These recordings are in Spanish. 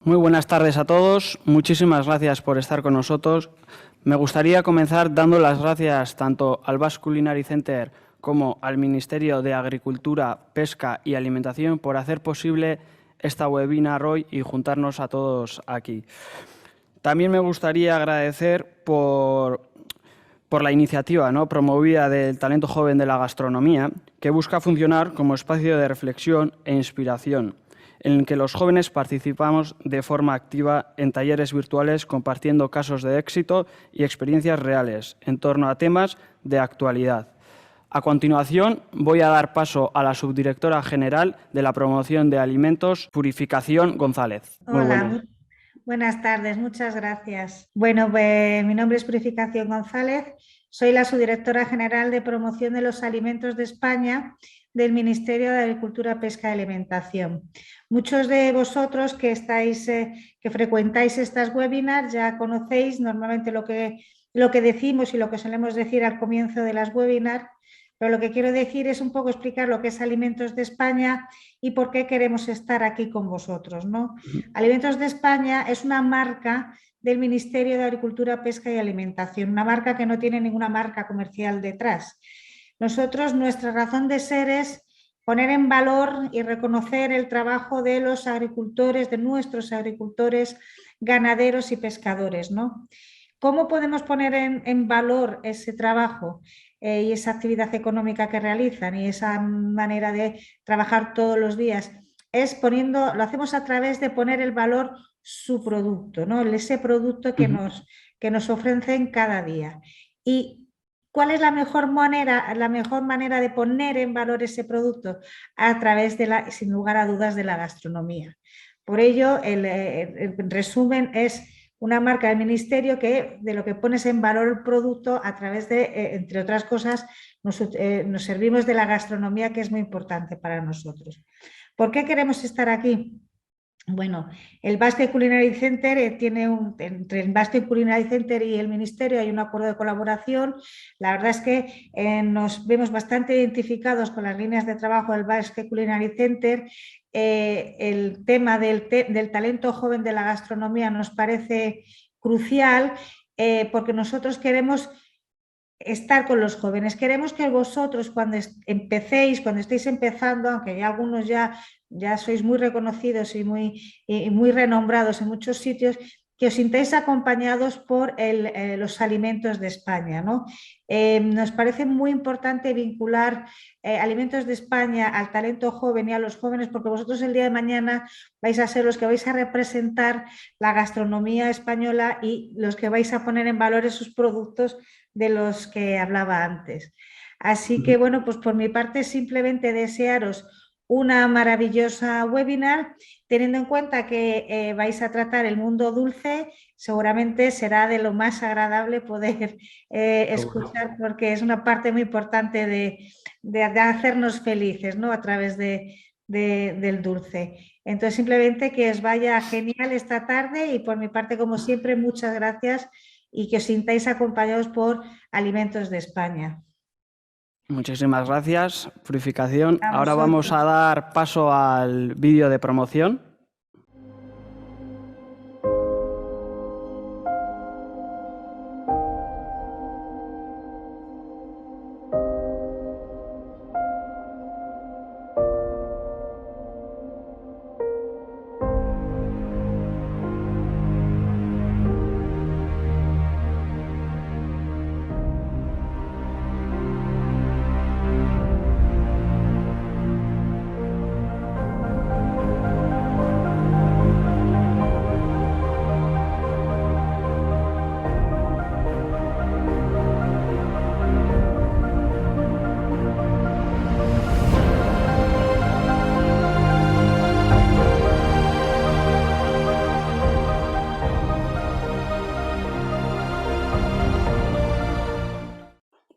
Muy buenas tardes a todos. Muchísimas gracias por estar con nosotros. Me gustaría comenzar dando las gracias tanto al Basque Culinary Center como al Ministerio de Agricultura, Pesca y Alimentación por hacer posible esta webinar hoy y juntarnos a todos aquí. También me gustaría agradecer por la iniciativa promovida del talento joven de la gastronomía, que busca funcionar como espacio de reflexión e inspiración, en el que los jóvenes participamos de forma activa en talleres virtuales compartiendo casos de éxito y experiencias reales en torno a temas de actualidad. A continuación, voy a dar paso a la subdirectora general de la Promoción de Alimentos, Purificación González. Muy buenas. Buenas tardes, muchas gracias. Bueno, mi nombre es Purificación González, soy la subdirectora general de Promoción de los Alimentos de España del Ministerio de Agricultura, Pesca y Alimentación. Muchos de vosotros que frecuentáis estas webinars ya conocéis normalmente lo que decimos y lo que solemos decir al comienzo de las webinars, pero lo que quiero decir es un poco explicar lo que es Alimentos de España y por qué queremos estar aquí con vosotros, ¿no? Alimentos de España es una marca del Ministerio de Agricultura, Pesca y Alimentación, una marca que no tiene ninguna marca comercial detrás. Nosotros, nuestra razón de ser es poner en valor y reconocer el trabajo de los agricultores, de nuestros agricultores, ganaderos y pescadores, ¿no? ¿Cómo podemos poner en valor ese trabajo y esa actividad económica que realizan y esa manera de trabajar todos los días? Lo hacemos a través de poner el valor su producto, ¿no? Ese producto que nos ofrecen cada día. ¿Y cuál es la mejor manera de poner en valor ese producto? A través sin lugar a dudas, de la gastronomía. Por ello, el resumen es una marca del Ministerio que de lo que pones en valor el producto a través de, entre otras cosas, nos servimos de la gastronomía, que es muy importante para nosotros. ¿Por qué queremos estar aquí? Bueno, el Basque Culinary Center entre el Basque Culinary Center y el Ministerio hay un acuerdo de colaboración. La verdad es que nos vemos bastante identificados con las líneas de trabajo del Basque Culinary Center. El tema del talento joven de la gastronomía nos parece crucial porque nosotros queremos estar con los jóvenes. Queremos que vosotros cuando estéis empezando, aunque ya algunos ya sois muy reconocidos y muy renombrados en muchos sitios, que os sintáis acompañados por los alimentos de España, ¿no? Nos parece muy importante vincular Alimentos de España al talento joven y a los jóvenes, porque vosotros el día de mañana vais a ser los que vais a representar la gastronomía española y los que vais a poner en valor esos productos de los que hablaba antes. Así que, bueno, pues por mi parte simplemente desearos una maravillosa webinar, teniendo en cuenta que vais a tratar el mundo dulce. Seguramente será de lo más agradable poder escuchar, porque es una parte muy importante de hacernos felices, ¿no? A través del dulce. Entonces, simplemente que os vaya genial esta tarde y por mi parte, como siempre, muchas gracias y que os sintáis acompañados por Alimentos de España. Muchísimas gracias, Purificación. Ahora vamos a dar paso al vídeo de promoción.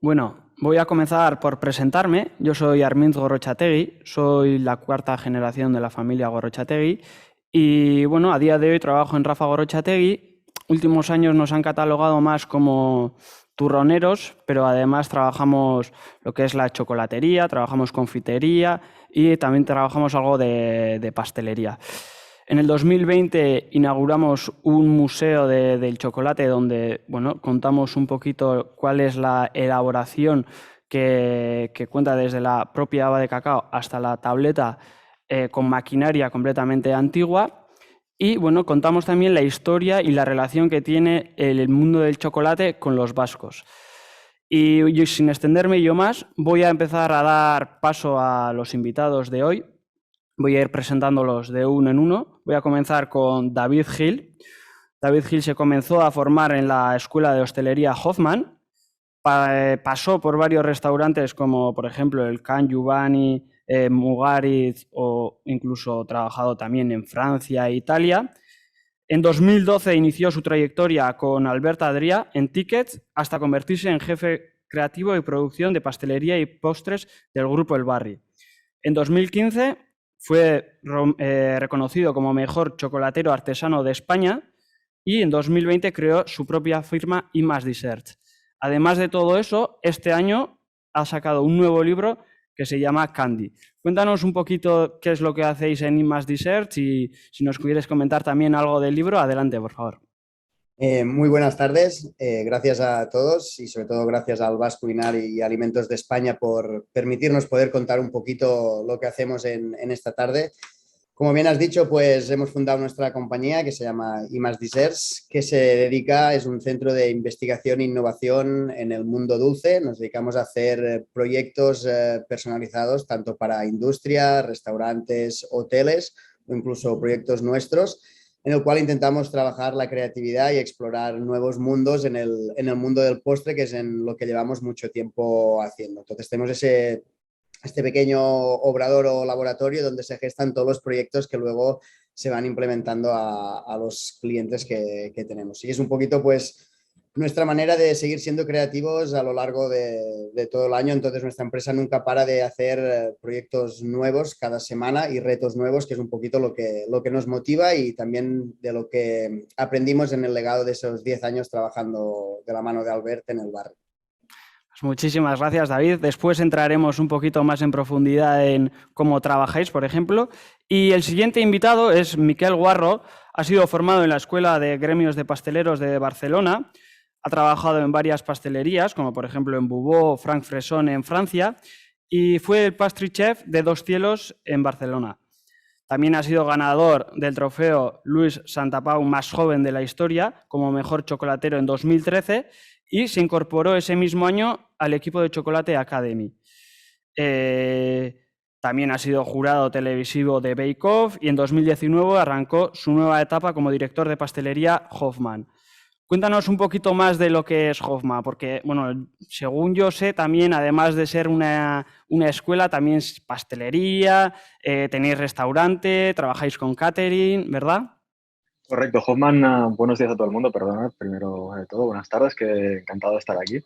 Bueno, voy a comenzar por presentarme. Yo soy Arminz Gorrotxategi, soy la cuarta generación de la familia Gorrotxategi y bueno, a día de hoy trabajo en Rafa Gorrotxategi. Últimos años nos han catalogado más como turroneros, pero además trabajamos lo que es la chocolatería, trabajamos confitería y también trabajamos algo de pastelería. En el 2020 inauguramos un museo del chocolate donde, bueno, contamos un poquito cuál es la elaboración que cuenta desde la propia haba de cacao hasta la tableta con maquinaria completamente antigua. Y bueno, contamos también la historia y la relación que tiene el mundo del chocolate con los vascos. Y sin extenderme yo más, voy a empezar a dar paso a los invitados de hoy. Voy a ir presentándolos de uno en uno. Voy a comenzar con David Gil. David Gil se comenzó a formar en la Escuela de Hostelería Hoffman. Pasó por varios restaurantes como, por ejemplo, el Can Giovanni, Mugaritz, o incluso trabajado también en Francia e Italia. En 2012 inició su trayectoria con Albert Adrià en Tickets hasta convertirse en jefe creativo y producción de pastelería y postres del Grupo El Barri. En 2015 fue reconocido como mejor chocolatero artesano de España y en 2020 creó su propia firma Imas Desserts. Además de todo eso, este año ha sacado un nuevo libro que se llama Candy. Cuéntanos un poquito qué es lo que hacéis en Imas Desserts y si nos quieres comentar también algo del libro, adelante, por favor. Muy buenas tardes, gracias a todos y sobre todo gracias al Basque Culinary y Alimentos de España por permitirnos poder contar un poquito lo que hacemos en esta tarde. Como bien has dicho, pues hemos fundado nuestra compañía que se llama Imas Desserts, que es un centro de investigación e innovación en el mundo dulce. Nos dedicamos a hacer proyectos personalizados tanto para industria, restaurantes, hoteles o incluso proyectos nuestros, en el cual intentamos trabajar la creatividad y explorar nuevos mundos en el mundo del postre, que es en lo que llevamos mucho tiempo haciendo. Entonces tenemos este pequeño obrador o laboratorio donde se gestan todos los proyectos que luego se van implementando a los clientes que tenemos. Y es un poquito pues nuestra manera de seguir siendo creativos a lo largo de todo el año. Entonces nuestra empresa nunca para de hacer proyectos nuevos cada semana y retos nuevos, que es un poquito lo que nos motiva y también de lo que aprendimos en el legado de esos 10 años trabajando de la mano de Albert en el barrio. Muchísimas gracias, David. Después entraremos un poquito más en profundidad en cómo trabajáis, por ejemplo. Y el siguiente invitado es Miquel Guarro. Ha sido formado en la Escuela de Gremios de Pasteleros de Barcelona. Ha trabajado en varias pastelerías, como por ejemplo en Bubó, Frank Fresson en Francia, y fue el pastry chef de Dos Cielos en Barcelona. También ha sido ganador del trofeo Luis Santapau más joven de la historia como mejor chocolatero en 2013 y se incorporó ese mismo año al equipo de Chocolate Academy. También ha sido jurado televisivo de Bake Off y en 2019 arrancó su nueva etapa como director de pastelería Hoffman. Cuéntanos un poquito más de lo que es Hoffman, porque, bueno, según yo sé, también, además de ser una escuela, también es pastelería, tenéis restaurante, trabajáis con catering, ¿verdad? Correcto, Hoffman, buenos días a todo el mundo, perdona, primero de todo, buenas tardes, que encantado de estar aquí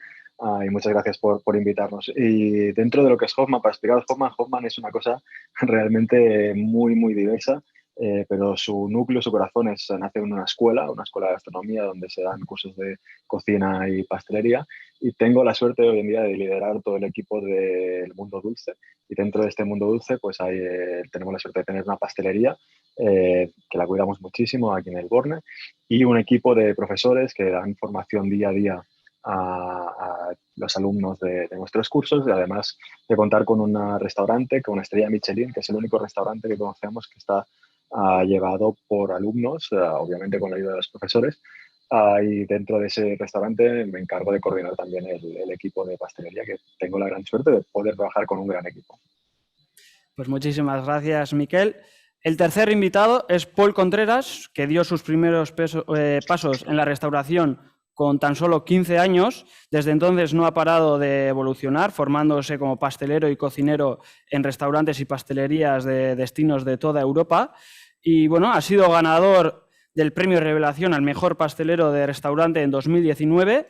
y muchas gracias por invitarnos. Y dentro de lo que es Hoffman, para explicaros Hoffman es una cosa realmente muy, muy diversa, pero su núcleo, su corazón nace en una escuela de gastronomía donde se dan cursos de cocina y pastelería y tengo la suerte hoy en día de liderar todo el equipo del mundo dulce y dentro de este mundo dulce pues tenemos la suerte de tener una pastelería que la cuidamos muchísimo aquí en El Borne y un equipo de profesores que dan formación día a día a los alumnos de nuestros cursos y además de contar con un restaurante, con una estrella Michelin, que es el único restaurante que conocemos que está llevado por alumnos, obviamente con la ayuda de los profesores. Y dentro de ese restaurante me encargo de coordinar también el equipo de pastelería, que tengo la gran suerte de poder trabajar con un gran equipo. Pues muchísimas gracias, Miquel. El tercer invitado es Paul Contreras, que dio sus primeros pasos en la restauración con tan solo 15 años. Desde entonces no ha parado de evolucionar, formándose como pastelero y cocinero en restaurantes y pastelerías de destinos de toda Europa. Y bueno, ha sido ganador del Premio Revelación al Mejor Pastelero de Restaurante en 2019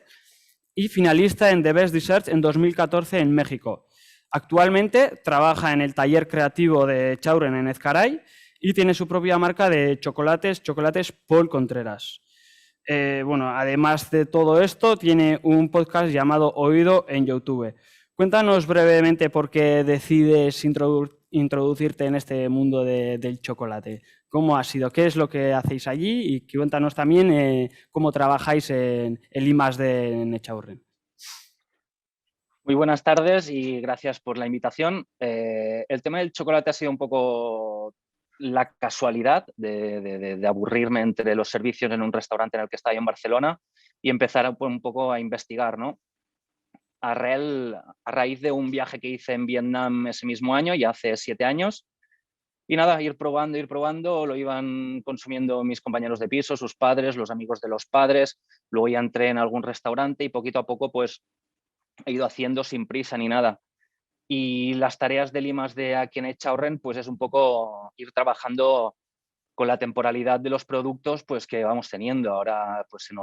y finalista en The Best Desserts en 2014 en México. Actualmente trabaja en el taller creativo de Chauren en Ezcaray y tiene su propia marca de chocolates Paul Contreras. Bueno, además de todo esto, tiene un podcast llamado Oído en YouTube. Cuéntanos brevemente por qué decides introducirte en este mundo del chocolate. ¿Cómo ha sido? ¿Qué es lo que hacéis allí? Y cuéntanos también cómo trabajáis en el I+D en Echaurren. Muy buenas tardes y gracias por la invitación. El tema del chocolate ha sido un poco la casualidad de aburrirme entre los servicios en un restaurante en el que estaba yo en Barcelona y empezar un poco a investigar, ¿no? A raíz de un viaje que hice en Vietnam ese mismo año, ya hace 7 años, y nada, ir probando, lo iban consumiendo mis compañeros de piso, sus padres, los amigos de los padres, luego ya entré en algún restaurante y poquito a poco pues he ido haciendo sin prisa ni nada. Y las tareas del I+D aquí en Echaurren pues es un poco ir trabajando con la temporalidad de los productos pues que vamos teniendo. Ahora pues se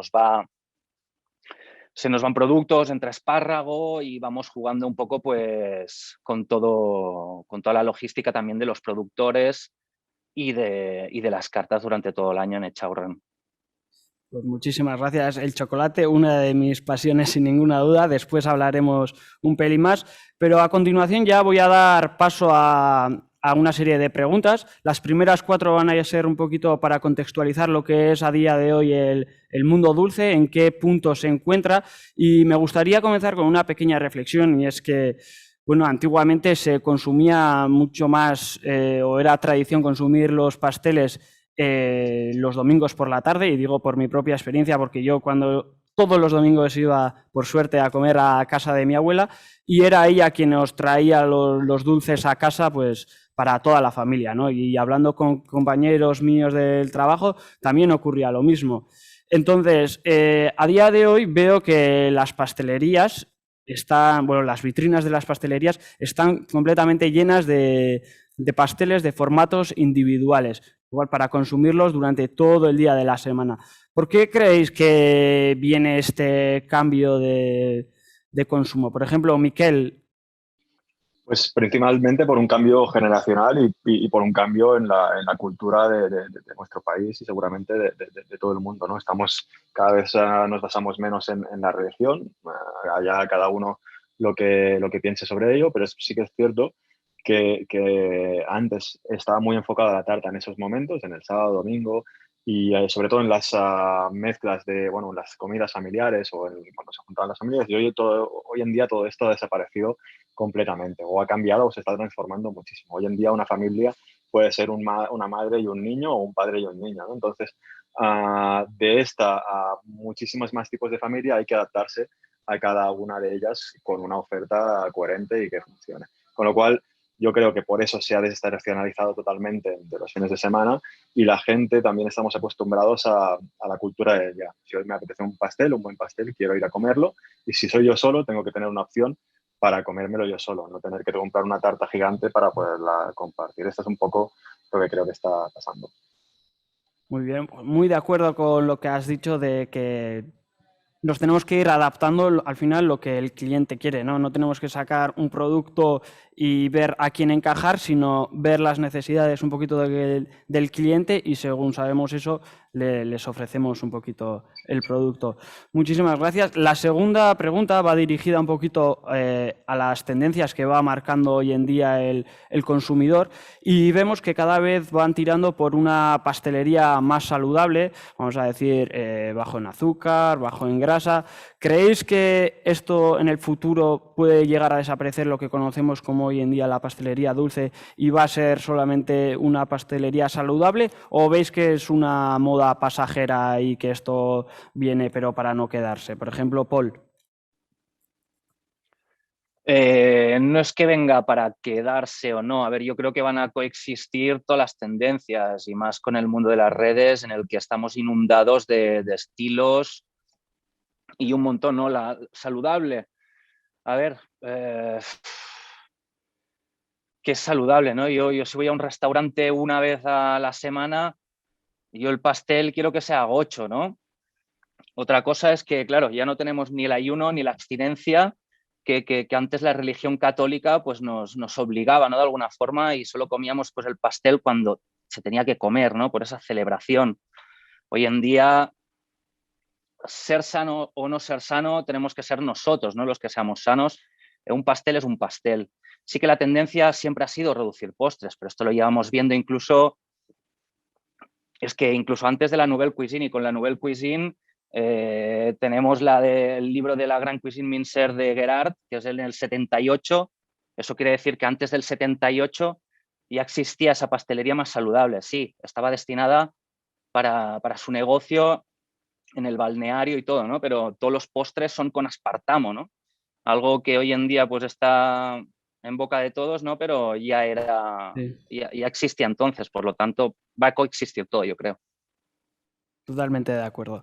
nos van productos entre espárrago y vamos jugando un poco pues con toda la logística también de los productores y de las cartas durante todo el año en Echaurren. Pues muchísimas gracias. El chocolate, una de mis pasiones sin ninguna duda. Después hablaremos un pelín más. Pero a continuación ya voy a dar paso a una serie de preguntas. Las primeras 4 van a ser un poquito para contextualizar lo que es a día de hoy el mundo dulce, en qué punto se encuentra. Y me gustaría comenzar con una pequeña reflexión, y es que bueno, antiguamente se consumía mucho más o era tradición consumir los pasteles los domingos por la tarde, y digo por mi propia experiencia porque yo cuando todos los domingos iba por suerte a comer a casa de mi abuela y era ella quien nos traía los dulces a casa pues para toda la familia, ¿no? Y hablando con compañeros míos del trabajo también ocurría lo mismo. Entonces, a día de hoy veo que las pastelerías las vitrinas de las pastelerías están completamente llenas de pasteles de formatos individuales, igual para consumirlos durante todo el día de la semana. ¿Por qué creéis que viene este cambio de consumo? Por ejemplo, Miquel. Pues principalmente por un cambio generacional y por un cambio en la cultura de nuestro país y seguramente de todo el mundo, ¿no? Cada vez nos basamos menos en la religión, allá cada uno lo que piense sobre ello, pero sí que es cierto que antes estaba muy enfocada la tarta en esos momentos, en el sábado, domingo, y sobre todo en las mezclas las comidas familiares o cuando se juntaban las familias, y hoy en día todo esto ha desaparecido completamente, o ha cambiado o se está transformando muchísimo. Hoy en día una familia puede ser una madre y un niño o un padre y un niño, ¿no? Entonces, de esta a muchísimos más tipos de familia hay que adaptarse a cada una de ellas con una oferta coherente y que funcione. Con lo cual, yo creo que por eso se ha desestacionalizado totalmente de los fines de semana y la gente también estamos acostumbrados a la cultura de ella. Si hoy me apetece un buen pastel, quiero ir a comerlo, y si soy yo solo, tengo que tener una opción para comérmelo yo solo, no tener que comprar una tarta gigante para poderla compartir. Esto es un poco lo que creo que está pasando. Muy bien, muy de acuerdo con lo que has dicho de que nos tenemos que ir adaptando al final lo que el cliente quiere, ¿no? No tenemos que sacar un producto y ver a quién encajar, sino ver las necesidades un poquito del cliente y según sabemos eso, les ofrecemos un poquito el producto. Muchísimas gracias. La segunda pregunta va dirigida un poquito a las tendencias que va marcando hoy en día el consumidor, y vemos que cada vez van tirando por una pastelería más saludable, vamos a decir, bajo en azúcar, bajo en grasa. ¿Creéis que esto en el futuro puede llegar a desaparecer, lo que conocemos como hoy en día la pastelería dulce, y va a ser solamente una pastelería saludable, o veis que es una moda pasajera y que esto viene pero para no quedarse? Por ejemplo, Paul. No es que venga para quedarse o no. A ver, yo creo que van a coexistir todas las tendencias y más con el mundo de las redes en el que estamos inundados de estilos y un montón, ¿no? La saludable. A ver, ¿qué es saludable, no? Yo si voy a un restaurante una vez a la semana, yo el pastel quiero que sea gocho, ¿no? Otra cosa es que, claro, ya no tenemos ni el ayuno ni la abstinencia que antes la religión católica pues nos obligaba, ¿no? De alguna forma, y solo comíamos pues el pastel cuando se tenía que comer, ¿no? Por esa celebración. Hoy en día, ser sano o no ser sano, tenemos que ser nosotros, ¿no? Los que seamos sanos. un pastel es un pastel. Sí que la tendencia siempre ha sido reducir postres, pero esto lo llevamos viendo incluso, es que incluso antes de la Nouvelle Cuisine, y con la Nouvelle Cuisine tenemos el libro de la Gran Cuisine Mincer de Gerard, que es en el 78. Eso quiere decir que antes del 78 ya existía esa pastelería más saludable. Sí, estaba destinada para su negocio en el balneario y todo, ¿no? Pero todos los postres son con aspartamo, ¿no? Algo que hoy en día pues está en boca de todos, ¿no? Pero ya Sí. ya existía entonces, por lo tanto va a coexistir todo, yo creo. Totalmente de acuerdo.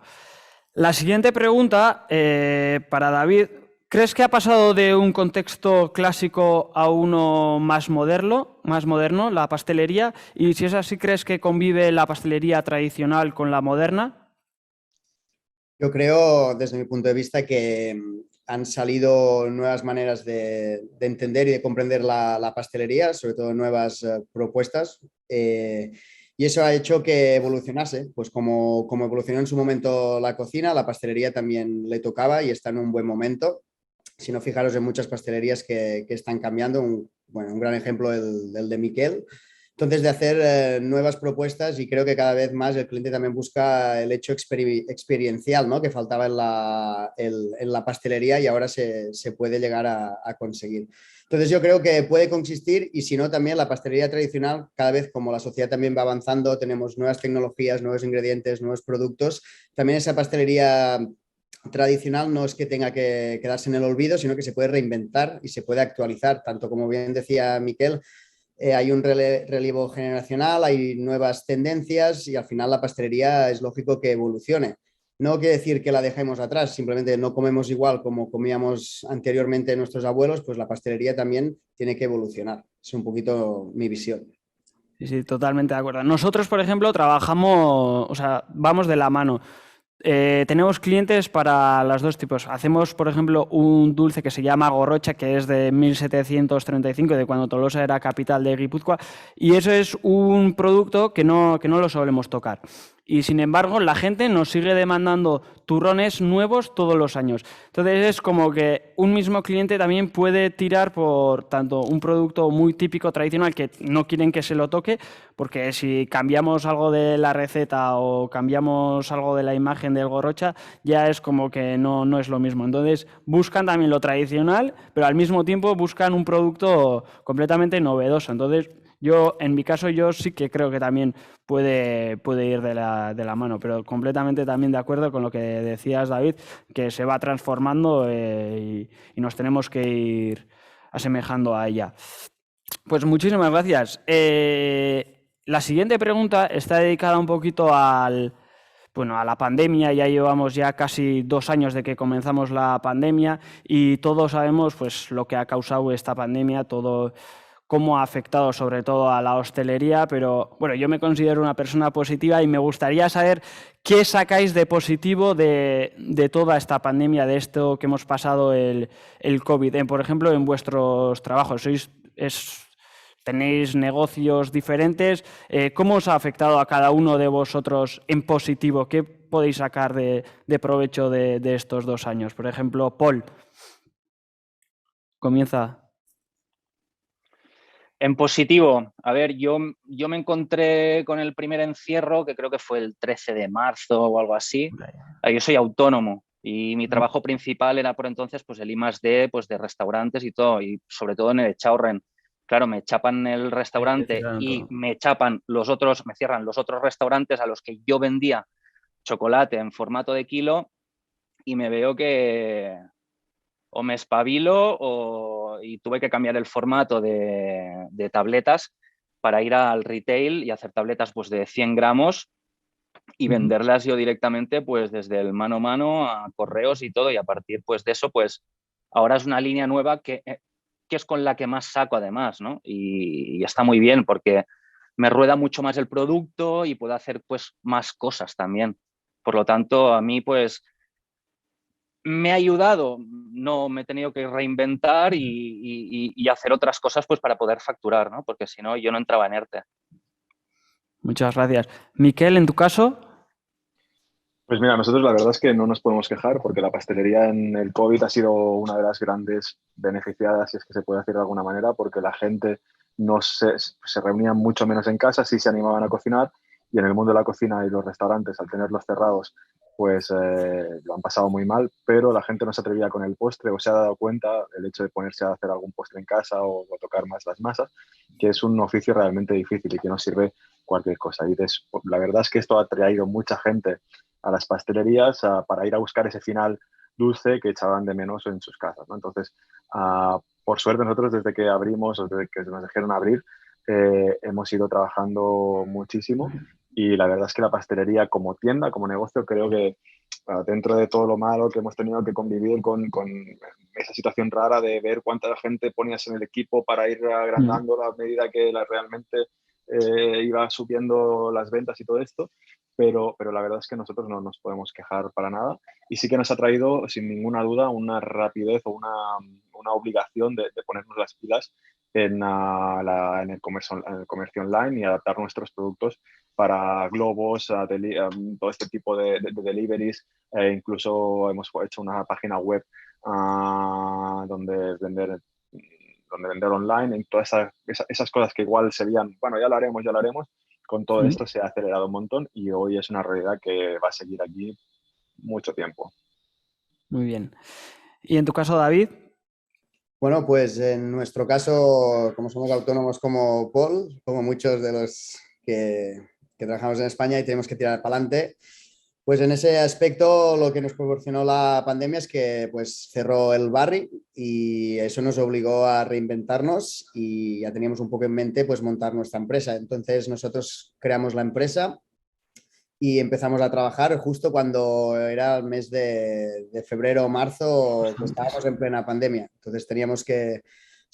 La siguiente pregunta para David. ¿Crees que ha pasado de un contexto clásico a uno más moderno, la pastelería? Y si es así, ¿crees que convive la pastelería tradicional con la moderna? Yo creo, desde mi punto de vista, que han salido nuevas maneras de entender y de comprender la pastelería, sobre todo nuevas propuestas. Y eso ha hecho que evolucionase, pues como evolucionó en su momento la cocina, la pastelería también le tocaba y está en un buen momento. Si no, fijaros en muchas pastelerías que están cambiando. Un gran ejemplo el de Miquel. Entonces, de hacer nuevas propuestas, y creo que cada vez más el cliente también busca el hecho experiencial, ¿no? Que faltaba en la pastelería y ahora se puede llegar a conseguir. Entonces, yo creo que puede consistir, y si no, también la pastelería tradicional, cada vez como la sociedad también va avanzando, tenemos nuevas tecnologías, nuevos ingredientes, nuevos productos, también esa pastelería tradicional no es que tenga que quedarse en el olvido, sino que se puede reinventar y se puede actualizar, tanto como bien decía Miquel, hay un relevo generacional, hay nuevas tendencias y al final la pastelería es lógico que evolucione. No quiere decir que la dejemos atrás, simplemente no comemos igual como comíamos anteriormente nuestros abuelos, pues la pastelería también tiene que evolucionar. Es un poquito mi visión. Sí, sí, totalmente de acuerdo. Nosotros, por ejemplo, trabajamos, o sea, vamos de la mano. Tenemos clientes para los dos tipos. Hacemos, por ejemplo, un dulce que se llama Gorrocha, que es de 1735, de cuando Tolosa era capital de Guipúzcoa, y eso es un producto que no lo solemos tocar. Y sin embargo, la gente nos sigue demandando turrones nuevos todos los años. Entonces es como que un mismo cliente también puede tirar por tanto un producto muy típico, tradicional, que no quieren que se lo toque, porque si cambiamos algo de la receta o cambiamos algo de la imagen del Gorrocha, ya es como que no es lo mismo. Entonces buscan también lo tradicional, pero al mismo tiempo buscan un producto completamente novedoso. Entonces en mi caso, yo sí que creo que también puede ir de la mano, pero completamente también de acuerdo con lo que decías, David, que se va transformando y nos tenemos que ir asemejando a ella. Pues muchísimas gracias. La siguiente pregunta está dedicada un poquito a la pandemia. Ya llevamos ya casi 2 años de que comenzamos la pandemia y todos sabemos pues lo que ha causado esta pandemia, todo cómo ha afectado sobre todo a la hostelería, pero bueno, yo me considero una persona positiva y me gustaría saber qué sacáis de positivo de toda esta pandemia, de esto que hemos pasado el COVID. Por ejemplo, en vuestros trabajos, tenéis negocios diferentes. ¿Cómo os ha afectado a cada uno de vosotros en positivo? ¿Qué podéis sacar de provecho de estos 2 años? Por ejemplo, Paul, comienza. En positivo, a ver, yo me encontré con el primer encierro, que creo que fue el 13 de marzo o algo así. Yo soy autónomo y mi trabajo principal era por entonces pues el I+D pues, de restaurantes y todo, y sobre todo en el Echaurren. Claro, me chapan el restaurante y me cierran los otros restaurantes a los que yo vendía chocolate en formato de kilo, y me veo que o me espabilo y tuve que cambiar el formato de tabletas para ir al retail y hacer tabletas pues, de 100 gramos y venderlas yo directamente pues, desde el mano a mano a correos y todo. Y a partir pues, de eso, pues ahora es una línea nueva que es con la que más saco además, ¿no? Y está muy bien porque me rueda mucho más el producto y puedo hacer pues, más cosas también. Por lo tanto, a mí pues me ha ayudado, no me he tenido que reinventar y hacer otras cosas pues para poder facturar, ¿no? Porque si no, yo no entraba en ERTE. Muchas gracias. Miquel, en tu caso. Pues mira, nosotros la verdad es que no nos podemos quejar porque la pastelería en el COVID ha sido una de las grandes beneficiadas, si es que se puede decir de alguna manera, porque la gente no se reunía mucho menos en casa, sí se animaban a cocinar, y en el mundo de la cocina y los restaurantes, al tenerlos cerrados, pues lo han pasado muy mal, pero la gente no se atrevía con el postre o se ha dado cuenta el hecho de ponerse a hacer algún postre en casa o tocar más las masas, que es un oficio realmente difícil y que no sirve cualquier cosa. Y la verdad es que esto ha traído mucha gente a las pastelerías para ir a buscar ese final dulce que echaban de menos en sus casas, ¿no? Entonces, por suerte nosotros desde que abrimos o desde que nos dejaron abrir, hemos ido trabajando muchísimo, y la verdad es que la pastelería como tienda, como negocio, creo que dentro de todo lo malo que hemos tenido que convivir con esa situación rara de ver cuánta gente ponías en el equipo para ir agrandando a medida que realmente iba subiendo las ventas y todo esto, pero la verdad es que nosotros no nos podemos quejar para nada, y sí que nos ha traído sin ninguna duda una rapidez o una obligación de ponernos las pilas en el comercio online y adaptar nuestros productos para globos, todo este tipo de deliveries. Incluso hemos hecho una página web donde vender online, y todas esas cosas que igual serían, bueno, ya lo haremos, con todo esto se ha acelerado un montón y hoy es una realidad que va a seguir aquí mucho tiempo. Muy bien. ¿Y en tu caso, David? Bueno, pues en nuestro caso, como somos autónomos como Paul, como muchos de los que trabajamos en España y tenemos que tirar para adelante, pues en ese aspecto lo que nos proporcionó la pandemia es que pues cerró el barri y eso nos obligó a reinventarnos y ya teníamos un poco en mente pues montar nuestra empresa. Entonces nosotros creamos la empresa y empezamos a trabajar justo cuando era el mes de febrero o marzo, que estábamos en plena pandemia. Entonces teníamos que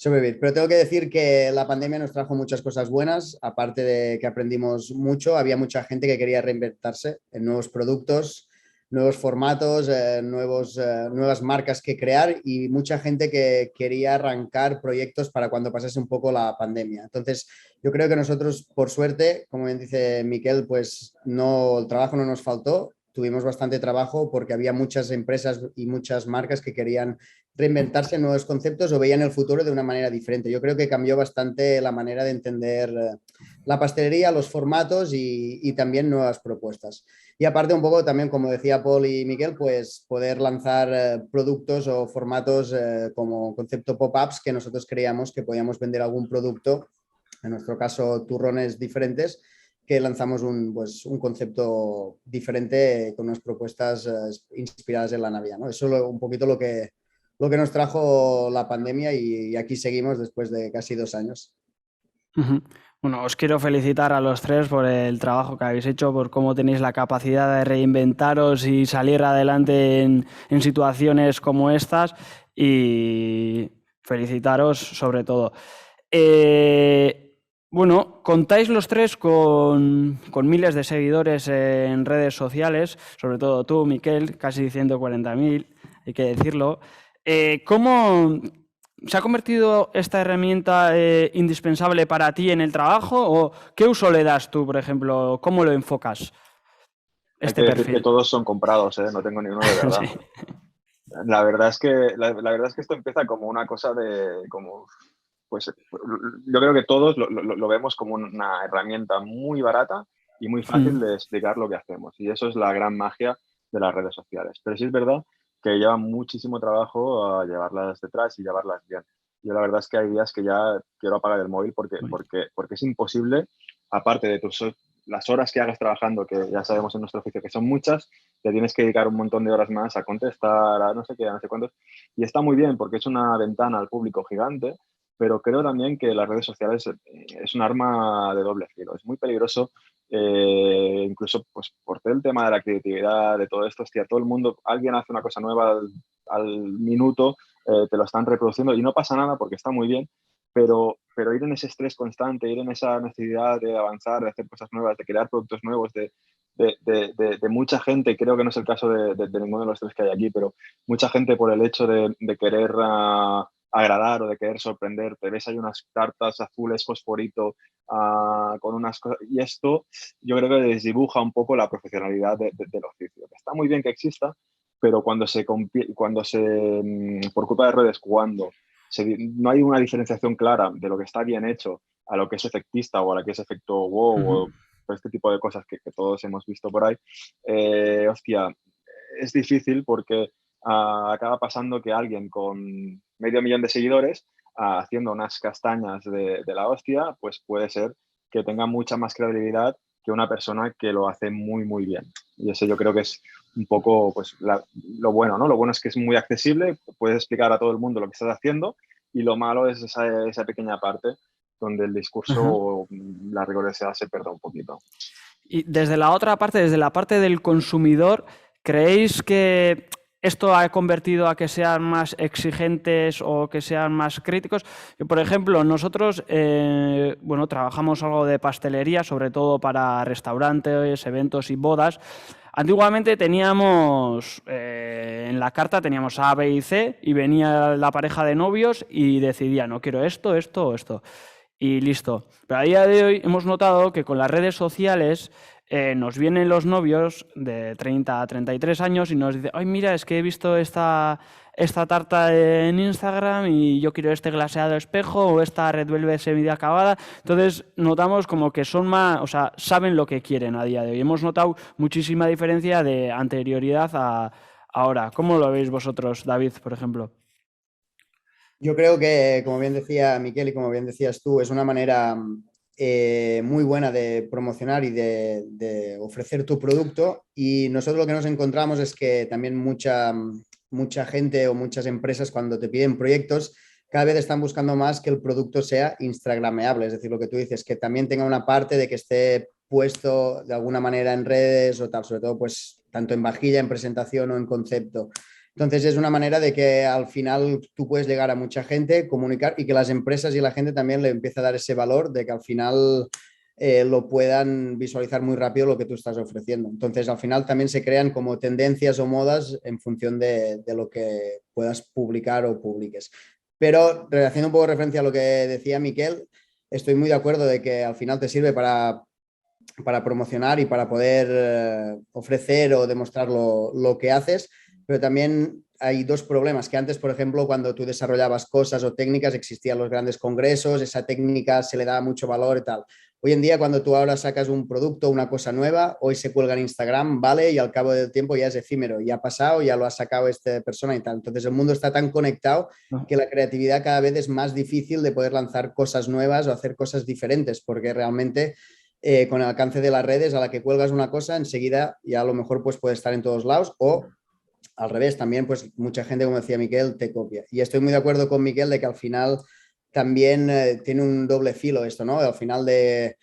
sobrevivir. Pero tengo que decir que la pandemia nos trajo muchas cosas buenas, aparte de que aprendimos mucho, había mucha gente que quería reinventarse en nuevos productos, nuevos formatos, nuevas marcas que crear y mucha gente que quería arrancar proyectos para cuando pasase un poco la pandemia. Entonces, yo creo que nosotros, por suerte, como bien dice Miquel, pues no, el trabajo no nos faltó. Tuvimos bastante trabajo porque había muchas empresas y muchas marcas que querían reinventarse en nuevos conceptos o veían el futuro de una manera diferente. Yo creo que cambió bastante la manera de entender la pastelería, los formatos y también nuevas propuestas. Y aparte un poco también, como decía Paul y Miguel, pues poder lanzar productos o formatos como concepto pop-ups que nosotros creíamos que podíamos vender algún producto, en nuestro caso turrones diferentes, que lanzamos un concepto diferente con unas propuestas inspiradas en la Navidad, ¿no? Eso es un poquito lo que nos trajo la pandemia y aquí seguimos después de casi 2 años. Bueno, os quiero felicitar a los tres por el trabajo que habéis hecho, por cómo tenéis la capacidad de reinventaros y salir adelante en situaciones como estas, y felicitaros sobre todo. Bueno, contáis los tres con miles de seguidores en redes sociales, sobre todo tú, Miquel, casi 140.000, hay que decirlo. ¿Cómo se ha convertido esta herramienta indispensable para ti en el trabajo, o qué uso le das tú, por ejemplo? ¿Cómo lo enfocas, Hay este que decir perfil? que todos son comprados, no tengo ni uno de verdad. Sí. La verdad es que, la verdad es que esto empieza como una cosa pues yo creo que todos lo vemos como una herramienta muy barata y muy fácil de explicar lo que hacemos. Y eso es la gran magia de las redes sociales. Pero sí es verdad que lleva muchísimo trabajo a llevarlas detrás y llevarlas bien. Yo la verdad es que hay días que ya quiero apagar el móvil porque es imposible, aparte de las horas que hagas trabajando, que ya sabemos en nuestro oficio que son muchas, te tienes que dedicar un montón de horas más a contestar, a no sé qué, a no sé cuántos. Y está muy bien porque es una ventana al público gigante, pero creo también que las redes sociales es un arma de doble filo. Es muy peligroso, incluso pues, por todo el tema de la creatividad, de todo esto. Hostia, todo el mundo, alguien hace una cosa nueva al minuto, te lo están reproduciendo y no pasa nada porque está muy bien, pero ir en ese estrés constante, ir en esa necesidad de avanzar, de hacer cosas nuevas, de crear productos nuevos, de mucha gente, creo que no es el caso de ninguno de los tres que hay aquí, pero mucha gente por el hecho de querer agradar o de querer sorprender. Te ves ahí unas tartas azules fosforito con unas cosas, y esto yo creo que desdibuja un poco la profesionalidad del oficio. Está muy bien que exista, pero por culpa de redes, no hay una diferenciación clara de lo que está bien hecho a lo que es efectista o a lo que es efecto wow o este tipo de cosas que todos hemos visto por ahí, hostia, es difícil porque acaba pasando que alguien con 500.000 de seguidores haciendo unas castañas de la hostia, pues puede ser que tenga mucha más credibilidad que una persona que lo hace muy, muy bien. Y eso yo creo que es un poco pues, lo bueno, ¿no? Lo bueno es que es muy accesible, puedes explicar a todo el mundo lo que estás haciendo, y lo malo es esa pequeña parte donde el discurso o la rigurosidad se pierde un poquito. Y desde la otra parte, desde la parte del consumidor, ¿creéis que esto ha convertido a que sean más exigentes o que sean más críticos? Que, por ejemplo, nosotros trabajamos algo de pastelería, sobre todo para restaurantes, eventos y bodas. Antiguamente teníamos, en la carta teníamos A, B y C, y venía la pareja de novios y decidía, no quiero esto, esto o esto. Y listo. Pero a día de hoy hemos notado que con las redes sociales nos vienen los novios de 30 a 33 años y nos dicen, ay, mira, es que he visto esta tarta en Instagram y yo quiero este glaseado espejo o esta Red Velvet semi-acabada. Entonces notamos como que son más, o sea, saben lo que quieren a día de hoy. Hemos notado muchísima diferencia de anterioridad a ahora. ¿Cómo lo veis vosotros, David, por ejemplo? Yo creo que, como bien decía Miquel y como bien decías tú, es una manera muy buena de promocionar y de ofrecer tu producto. Y nosotros lo que nos encontramos es que también mucha gente o muchas empresas, cuando te piden proyectos, cada vez están buscando más que el producto sea instagrameable. Es decir, lo que tú dices, que también tenga una parte de que esté puesto de alguna manera en redes o tal, sobre todo pues tanto en vajilla, en presentación o en concepto. Entonces es una manera de que al final tú puedes llegar a mucha gente, comunicar y que las empresas y la gente también le empiece a dar ese valor de que al final lo puedan visualizar muy rápido lo que tú estás ofreciendo. Entonces al final también se crean como tendencias o modas en función de lo que puedas publicar o publiques. Pero haciendo un poco referencia a lo que decía Miquel, estoy muy de acuerdo de que al final te sirve para promocionar y para poder ofrecer o demostrar lo que haces, pero también hay dos problemas, que antes, por ejemplo, cuando tú desarrollabas cosas o técnicas, existían los grandes congresos, esa técnica se le daba mucho valor y tal. Hoy en día, cuando tú ahora sacas un producto, una cosa nueva, hoy se cuelga en Instagram, ¿vale? Y al cabo del tiempo ya es efímero, ya ha pasado, ya lo ha sacado esta persona y tal. Entonces el mundo está tan conectado que la creatividad cada vez es más difícil de poder lanzar cosas nuevas o hacer cosas diferentes, porque realmente con el alcance de las redes, a la que cuelgas una cosa, enseguida ya a lo mejor pues puede estar en todos lados, o al revés, también pues mucha gente, como decía Miquel, te copia. Y estoy muy de acuerdo con Miquel de que al final también tiene un doble filo esto, ¿no? Al final de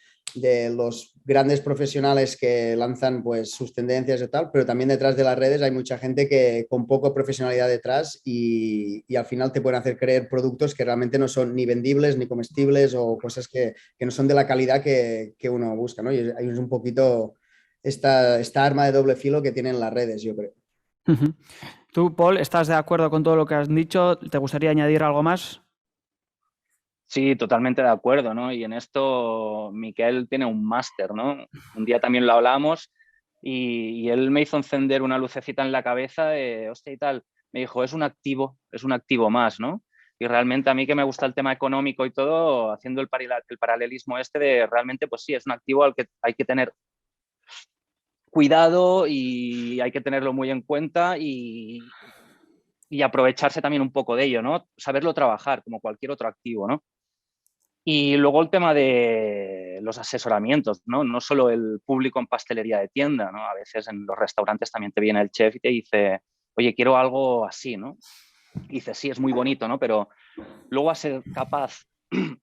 los grandes profesionales que lanzan pues sus tendencias y tal, pero también detrás de las redes hay mucha gente que con poco profesionalidad detrás y al final te pueden hacer creer productos que realmente no son ni vendibles ni comestibles o cosas que no son de la calidad que uno busca, ¿no? Y hay un poquito esta arma de doble filo que tienen las redes, yo creo. ¿Tú, Paul, estás de acuerdo con todo lo que has dicho? ¿Te gustaría añadir algo más? Sí, totalmente de acuerdo, ¿no? Y en esto Miquel tiene un máster, ¿no? Un día también lo hablamos y él me hizo encender una lucecita en la cabeza de, hostia y tal. Me dijo, es un activo más, ¿no? Y realmente a mí que me gusta el tema económico y todo, haciendo el paralelismo este de realmente, pues sí, es un activo al que hay que tener cuidado y hay que tenerlo muy en cuenta y aprovecharse también un poco de ello, ¿no? Saberlo trabajar como cualquier otro activo, ¿no? Y luego el tema de los asesoramientos, ¿no? No solo el público en pastelería de tienda, ¿no? A veces en los restaurantes también te viene el chef y te dice, oye, quiero algo así, ¿no? Y dices, sí, es muy bonito, ¿no? Pero luego a ser capaz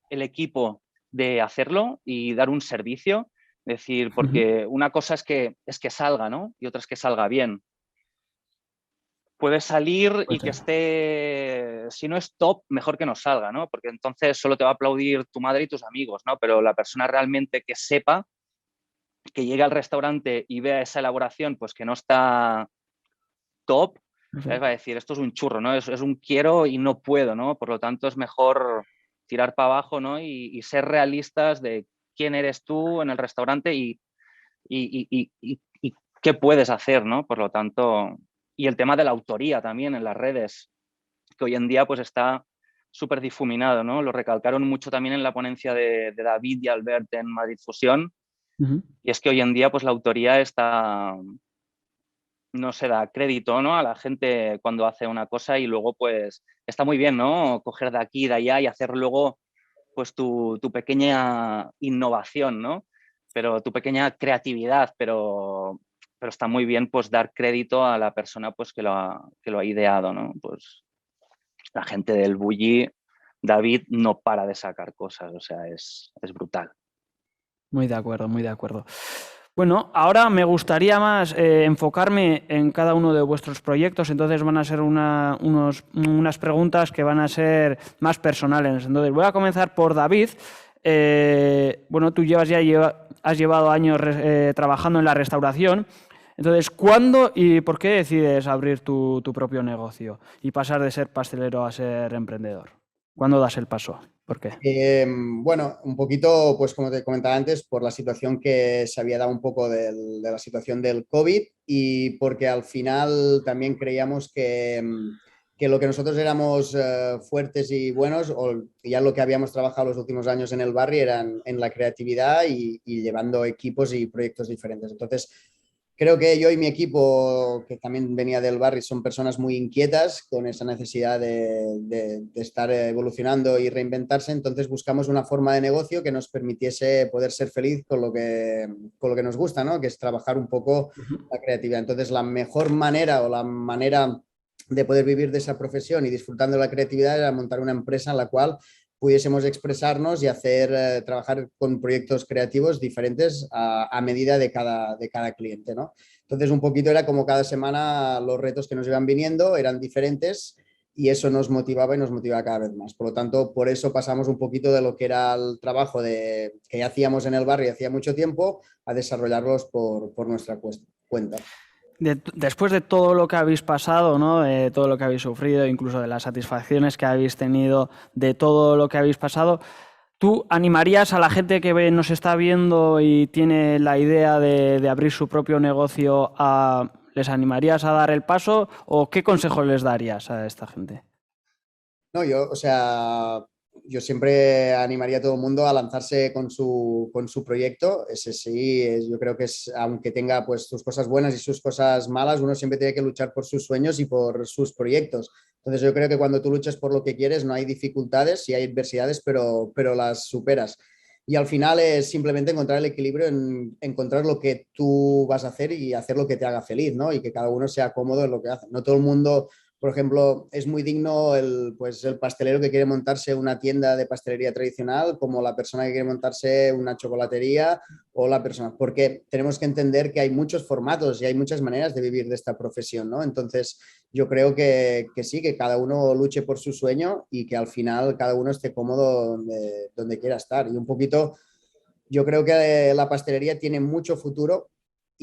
el equipo de hacerlo y dar un servicio, es decir, porque una cosa es que salga, ¿no? Y otra es que salga bien. Puede salir y que esté, si no es top, mejor que no salga, ¿no? Porque entonces solo te va a aplaudir tu madre y tus amigos, ¿no? Pero la persona realmente que sepa, que llegue al restaurante y vea esa elaboración, pues que no está top, Va a decir, esto es un churro, ¿no? Es un quiero y no puedo, ¿no? Por lo tanto, es mejor tirar para abajo, ¿no? Y ser realistas de quién eres tú en el restaurante y qué puedes hacer, ¿no? Por lo tanto, y el tema de la autoría también en las redes, que hoy en día pues está súper difuminado, ¿no? Lo recalcaron mucho también en la ponencia de David y Albert en Madrid Fusión, y es que hoy en día pues la autoría está, no se da crédito, ¿no? A la gente cuando hace una cosa y luego pues está muy bien, ¿no? Coger de aquí y de allá y hacer luego pues tu pequeña innovación, ¿no? Pero tu pequeña creatividad, pero está muy bien pues dar crédito a la persona pues que lo ha ideado, ¿no? Pues la gente del Bulli, David no para de sacar cosas, o sea, es brutal. Muy de acuerdo, muy de acuerdo. Bueno, ahora me gustaría más enfocarme en cada uno de vuestros proyectos, entonces van a ser unas preguntas que van a ser más personales. Entonces voy a comenzar por David. Bueno, tú has llevado años trabajando en la restauración. Entonces, ¿cuándo y por qué decides abrir tu propio negocio y pasar de ser pastelero a ser emprendedor? ¿Cuándo das el paso? ¿Por qué? Bueno, un poquito, pues como te comentaba antes, por la situación que se había dado un poco de la situación del COVID y porque al final también creíamos que lo que nosotros éramos fuertes y buenos, o ya lo que habíamos trabajado los últimos años en el barrio, eran en la creatividad y llevando equipos y proyectos diferentes. Entonces, creo que yo y mi equipo, que también venía del barrio, son personas muy inquietas con esa necesidad de estar evolucionando y reinventarse. Entonces buscamos una forma de negocio que nos permitiese poder ser feliz con lo que nos gusta, ¿no? Que es trabajar un poco la creatividad. Entonces la mejor manera o la manera de poder vivir de esa profesión y disfrutando de la creatividad era montar una empresa en la cual pudiésemos expresarnos y trabajar con proyectos creativos diferentes a medida de cada cliente, ¿no? Entonces, un poquito era como cada semana los retos que nos iban viniendo eran diferentes y eso nos motivaba y nos motivaba cada vez más. Por lo tanto, por eso pasamos un poquito de lo que era el trabajo que ya hacíamos en el barrio hacía mucho tiempo a desarrollarlos por nuestra cuenta. Después de todo lo que habéis pasado, ¿no? De todo lo que habéis sufrido, incluso de las satisfacciones que habéis tenido, de todo lo que habéis pasado, ¿tú animarías a la gente que nos está viendo y tiene la idea de abrir su propio negocio, les animarías a dar el paso o qué consejos les darías a esta gente? No, yo siempre animaría a todo el mundo a lanzarse con su proyecto. Ese sí, yo creo que aunque tenga pues sus cosas buenas y sus cosas malas, uno siempre tiene que luchar por sus sueños y por sus proyectos. Entonces yo creo que cuando tú luchas por lo que quieres no hay dificultades, sí hay adversidades, pero las superas. Y al final es simplemente encontrar el equilibrio en encontrar lo que tú vas a hacer y hacer lo que te haga feliz, ¿no? Y que cada uno sea cómodo en lo que hace. No todo el mundo, por ejemplo, es muy digno el pastelero que quiere montarse una tienda de pastelería tradicional como la persona que quiere montarse una chocolatería o la persona, porque tenemos que entender que hay muchos formatos y hay muchas maneras de vivir de esta profesión, ¿no? Entonces, yo creo que sí, que cada uno luche por su sueño y que al final cada uno esté cómodo donde quiera estar. Y un poquito, yo creo que la pastelería tiene mucho futuro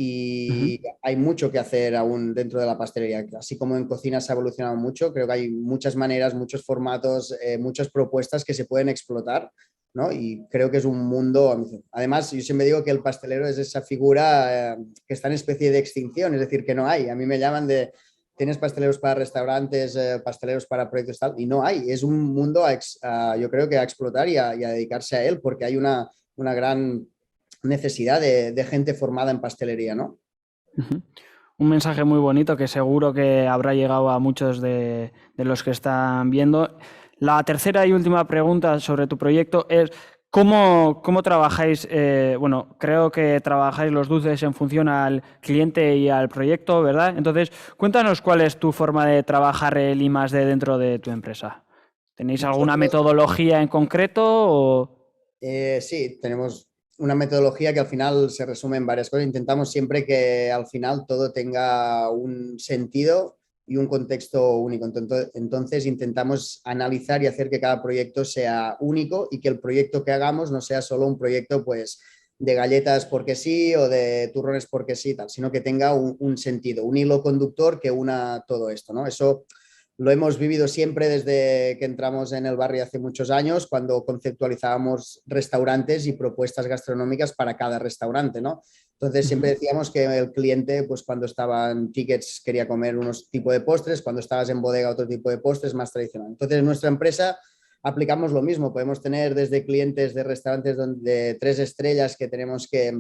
y hay mucho que hacer aún dentro de la pastelería. Así como en cocina se ha evolucionado mucho, creo que hay muchas maneras, muchos formatos, muchas propuestas que se pueden explotar, ¿no? Y creo que es un mundo... Además, yo siempre digo que el pastelero es esa figura que está en especie de extinción, es decir, que no hay. A mí me llaman tienes pasteleros para restaurantes, pasteleros para proyectos tal, y no hay. Es un mundo, yo creo que a explotar y a dedicarse a él, porque hay una gran necesidad de gente formada en pastelería, ¿no? Un mensaje muy bonito que seguro que habrá llegado a muchos de los que están viendo. La tercera y última pregunta sobre tu proyecto es ¿cómo trabajáis? Bueno, creo que trabajáis los dulces en función al cliente y al proyecto, ¿verdad? Entonces, cuéntanos cuál es tu forma de trabajar el I+D dentro de tu empresa. ¿Tenéis alguna metodología en concreto o...? Sí, tenemos una metodología que al final se resume en varias cosas. Intentamos siempre que al final todo tenga un sentido y un contexto único. Entonces intentamos analizar y hacer que cada proyecto sea único y que el proyecto que hagamos no sea solo un proyecto pues de galletas porque sí o de turrones porque sí, tal, sino que tenga un sentido, un hilo conductor que una todo esto, ¿no? Eso lo hemos vivido siempre desde que entramos en el barrio hace muchos años, cuando conceptualizábamos restaurantes y propuestas gastronómicas para cada restaurante, ¿no? Entonces siempre decíamos que el cliente, pues cuando estaba en tickets quería comer unos tipos de postres, cuando estabas en bodega otro tipo de postres más tradicional. Entonces en nuestra empresa aplicamos lo mismo, podemos tener desde clientes de restaurantes de 3 estrellas que tenemos que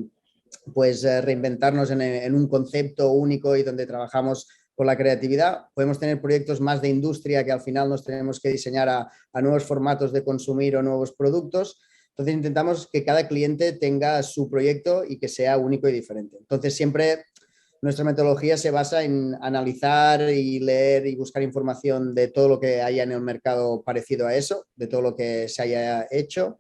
pues reinventarnos en un concepto único y donde trabajamos con la creatividad. Podemos tener proyectos más de industria que al final nos tenemos que diseñar a nuevos formatos de consumir o nuevos productos. Entonces intentamos que cada cliente tenga su proyecto y que sea único y diferente. Entonces siempre nuestra metodología se basa en analizar y leer y buscar información de todo lo que haya en el mercado parecido a eso, de todo lo que se haya hecho.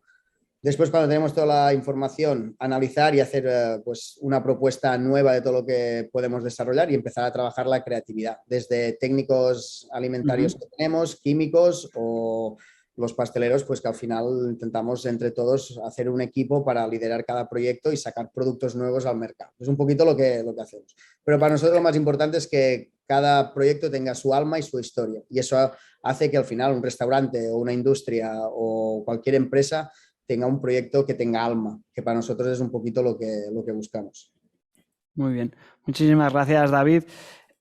Después, cuando tenemos toda la información, analizar y hacer pues una propuesta nueva de todo lo que podemos desarrollar y empezar a trabajar la creatividad, desde técnicos alimentarios que tenemos, químicos o los pasteleros, pues que al final intentamos entre todos hacer un equipo para liderar cada proyecto y sacar productos nuevos al mercado. Es un poquito lo que hacemos. Pero para nosotros lo más importante es que cada proyecto tenga su alma y su historia. Y eso hace que al final un restaurante o una industria o cualquier empresa tenga un proyecto que tenga alma, que para nosotros es un poquito lo que buscamos. Muy bien, muchísimas gracias, David.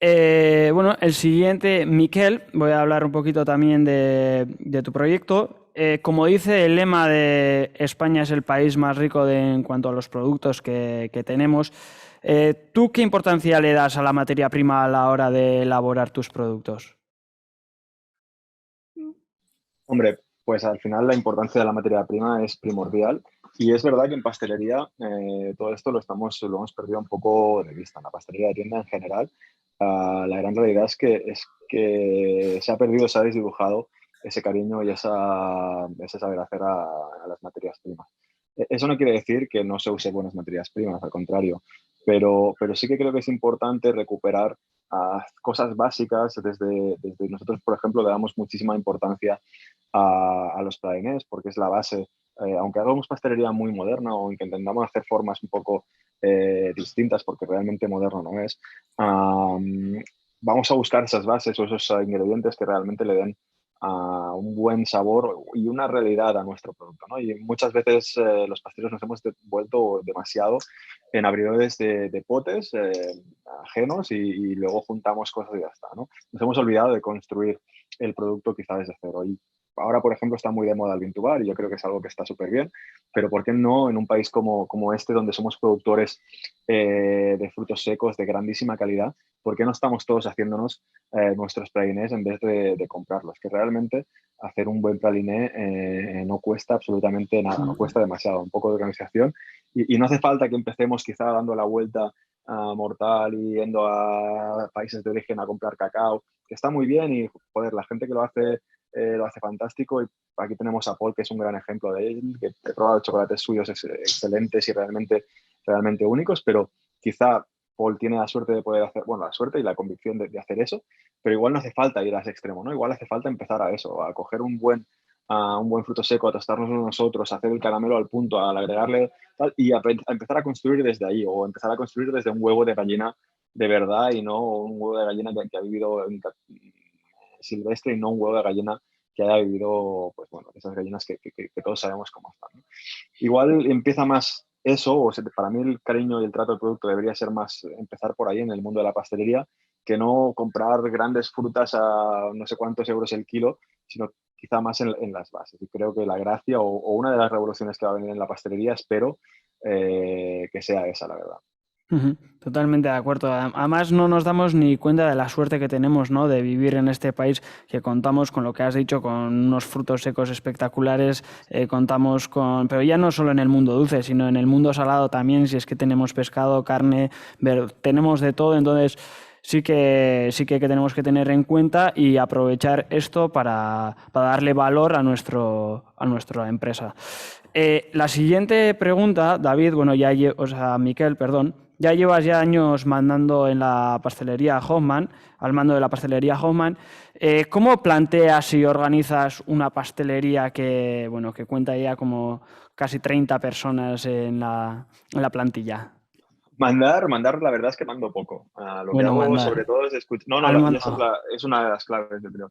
Bueno, el siguiente, Miquel, voy a hablar un poquito también de tu proyecto. Como dice el lema de España es el país más rico en cuanto a los productos que tenemos, ¿tú qué importancia le das a la materia prima a la hora de elaborar tus productos? Hombre, pues al final la importancia de la materia prima es primordial y es verdad que en pastelería todo esto lo hemos perdido un poco de vista. En la pastelería de tienda en general, la gran realidad es que se ha perdido, se ha desdibujado ese cariño y ese saber hacer a las materias primas. Eso no quiere decir que no se use buenas materias primas, al contrario, pero sí que creo que es importante recuperar cosas básicas. Desde nosotros, por ejemplo, le damos muchísima importancia a los pralinés porque es la base. Aunque hagamos pastelería muy moderna o que intentamos hacer formas un poco distintas porque realmente moderno no es, vamos a buscar esas bases o esos ingredientes que realmente le den un buen sabor y una realidad a nuestro producto, ¿no? Y muchas veces los pasteleros nos hemos vuelto demasiado en abridores de potes ajenos y luego juntamos cosas y ya está, ¿no? Nos hemos olvidado de construir el producto quizá desde cero. Y ahora, por ejemplo, está muy de moda el Bean to Bar y yo creo que es algo que está súper bien, pero ¿por qué no en un país como este, donde somos productores de frutos secos de grandísima calidad? ¿Por qué no estamos todos haciéndonos nuestros pralinés en vez de comprarlos? Que realmente hacer un buen praliné no cuesta absolutamente nada, no cuesta demasiado, un poco de organización y no hace falta que empecemos quizá dando la vuelta mortal y yendo a países de origen a comprar cacao, que está muy bien y, joder, la gente que lo hace fantástico y aquí tenemos a Paul, que es un gran ejemplo de él, que he probado chocolates suyos excelentes y realmente únicos, pero quizá Paul tiene la suerte de poder hacer, bueno, la suerte y la convicción de hacer eso, pero igual no hace falta ir a ese extremo, ¿no? Igual hace falta empezar a eso, a coger un buen fruto seco, a tostarnos nosotros, a hacer el caramelo al punto, a agregarle tal, y a empezar a construir desde ahí, o empezar a construir desde un huevo de gallina de verdad y no un huevo de gallina que ha vivido silvestre y no un huevo de gallina que haya vivido, pues bueno, esas gallinas que todos sabemos cómo están, ¿no? Igual empieza más eso, para mí el cariño y el trato del producto debería ser más empezar por ahí en el mundo de la pastelería, que no comprar grandes frutas a no sé cuántos euros el kilo, sino quizá más en las bases. Y creo que la gracia o una de las revoluciones que va a venir en la pastelería, espero que sea esa, la verdad. Totalmente de acuerdo. Además, no nos damos ni cuenta de la suerte que tenemos, ¿no?, de vivir en este país, que contamos con lo que has dicho, con unos frutos secos espectaculares, contamos con, pero ya no solo en el mundo dulce, sino en el mundo salado también, si es que tenemos pescado, carne, tenemos de todo, entonces sí que tenemos que tener en cuenta y aprovechar esto para darle valor a nuestra empresa. La siguiente pregunta, David, Miquel, perdón. ya llevas ya años mandando en la pastelería Hoffman, al mando de la pastelería Hoffman. ¿Cómo planteas y organizas una pastelería que, bueno, que cuenta ya como casi 30 personas en la plantilla? Mandar, la verdad es que mando poco. Lo que Bueno, hago mandar sobre todo es escuchar. No, al y esa mando. es una de las claves, yo creo.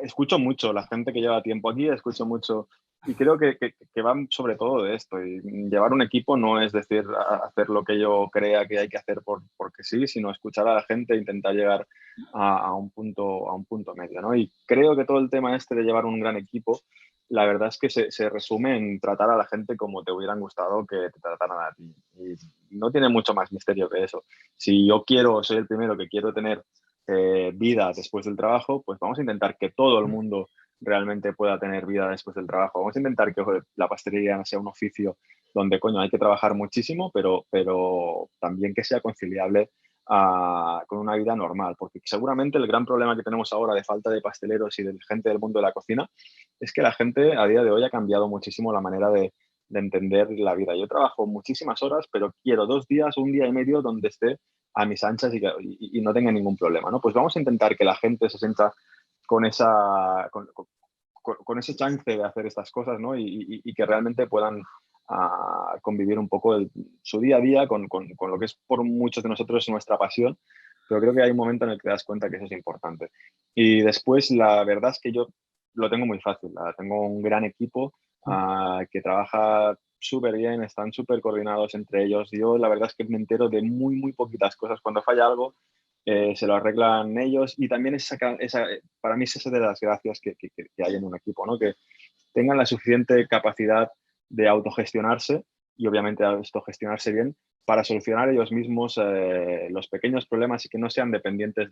Escucho mucho, la gente que lleva tiempo aquí, escucho mucho. Y creo que van sobre todo de esto. Y llevar un equipo no es decir hacer lo que yo crea que hay que hacer porque sí, sino escuchar a la gente e intentar llegar a un punto medio, ¿no? Y creo que todo el tema este de llevar un gran equipo, la verdad es que se resume en tratar a la gente como te hubieran gustado que te trataran a ti. Y no tiene mucho más misterio que eso. Si yo soy el primero que quiero tener vida después del trabajo, pues vamos a intentar que todo el mundo realmente pueda tener vida después del trabajo. Vamos a intentar que la pastelería sea un oficio donde, coño, hay que trabajar muchísimo, pero también que sea conciliable con una vida normal, porque seguramente el gran problema que tenemos ahora de falta de pasteleros y de gente del mundo de la cocina es que la gente a día de hoy ha cambiado muchísimo la manera de entender la vida. Yo trabajo muchísimas horas, pero quiero 2 días, un día y medio donde esté a mis anchas y no tenga ningún problema, ¿no? Pues vamos a intentar que la gente se sienta con con ese chance de hacer estas cosas, ¿no? Y que realmente puedan convivir un poco su día a día con lo que es por muchos de nosotros nuestra pasión, pero creo que hay un momento en el que te das cuenta que eso es importante. Y después, la verdad es que yo lo tengo muy fácil. Tengo un gran equipo que trabaja súper bien, están súper coordinados entre ellos. Yo la verdad es que me entero de muy, muy poquitas cosas. Cuando falla algo, se lo arreglan ellos y también para mí es esa de las gracias que hay en un equipo, ¿no? Que tengan la suficiente capacidad de autogestionarse y obviamente autogestionarse bien para solucionar ellos mismos los pequeños problemas y que no sean dependientes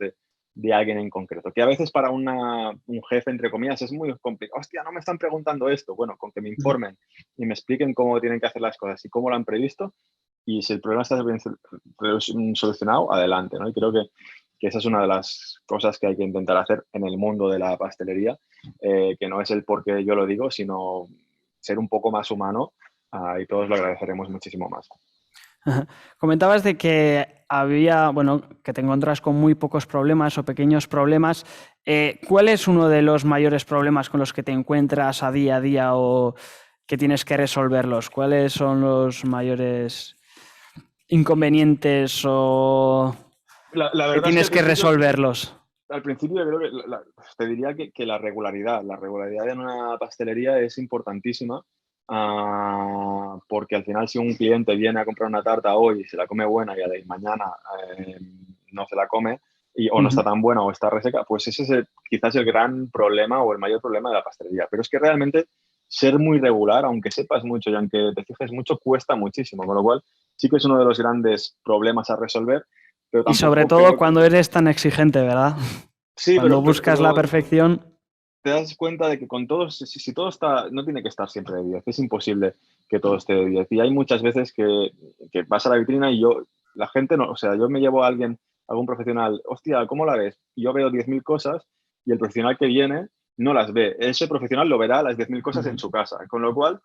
de alguien en concreto. Que a veces para un jefe, entre comillas, es muy complicado. Hostia, no me están preguntando esto. Bueno, con que me informen y me expliquen cómo tienen que hacer las cosas y cómo lo han previsto, y si el problema está bien solucionado, adelante, ¿no? Y creo que esa es una de las cosas que hay que intentar hacer en el mundo de la pastelería, que no es el por qué yo lo digo, sino ser un poco más humano, y todos lo agradeceremos muchísimo más. Comentabas de que había, bueno, que te encuentras con muy pocos problemas o pequeños problemas. ¿Cuál es uno de los mayores problemas con los que te encuentras a día o que tienes que resolverlos? ¿Cuáles son los mayores inconvenientes o La que verdad es que tienes que resolverlos? al principio yo creo que te diría que la regularidad en una pastelería es importantísima, porque al final si un cliente viene a comprar una tarta hoy y se la come buena y a la mañana no se la come o no está tan buena o está reseca, pues ese es quizás el gran problema o el mayor problema de la pastelería. Pero es que realmente ser muy regular, aunque sepas mucho y aunque te fijes mucho, cuesta muchísimo, con lo cual sí que es uno de los grandes problemas a resolver, pero Y sobre tampoco todo creo que... cuando eres tan exigente, ¿verdad? Sí, Cuando buscas la perfección. te das cuenta de que con todos, si todo está, no tiene que estar siempre de 10, es imposible que todo esté de 10. Y hay muchas veces que vas a la vitrina y la gente no, o sea, yo me llevo a algún profesional, hostia, ¿cómo la ves? Y yo veo 10.000 cosas y el profesional que viene no las ve. Ese profesional lo verá las 10.000 cosas en su casa. Con lo cual,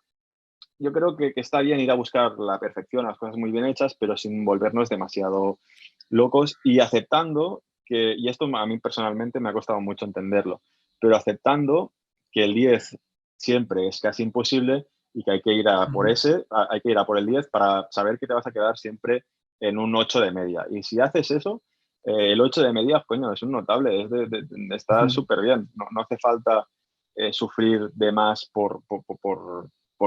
yo creo que está bien ir a buscar la perfección, las cosas muy bien hechas, pero sin volvernos demasiado locos y aceptando y esto a mí personalmente me ha costado mucho entenderlo, pero aceptando que el 10 siempre es casi imposible y que hay que ir a por hay que ir a por el 10 para saber que te vas a quedar siempre en un 8 de media. Y si haces eso, el 8 de media, coño, es un notable, está súper bien. No hace falta sufrir de más por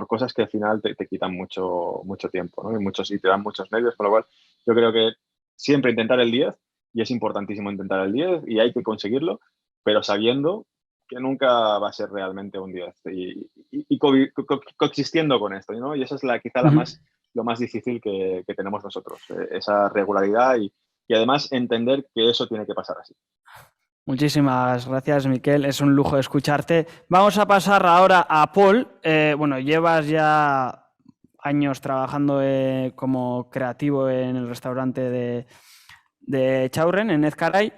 cosas que al final te quitan mucho tiempo, ¿no? Y te dan muchos nervios, con lo cual yo creo que siempre intentar el 10 y es importantísimo intentar el 10 y hay que conseguirlo, pero sabiendo que nunca va a ser realmente un 10 y coexistiendo con esto, ¿no? Y esa es quizá lo más difícil que tenemos nosotros, esa regularidad y además entender que eso tiene que pasar así. Muchísimas gracias, Miquel. Es un lujo escucharte. Vamos a pasar ahora a Paul. Bueno, llevas ya años trabajando como creativo en el restaurante de Chaurren, en Ezcaray.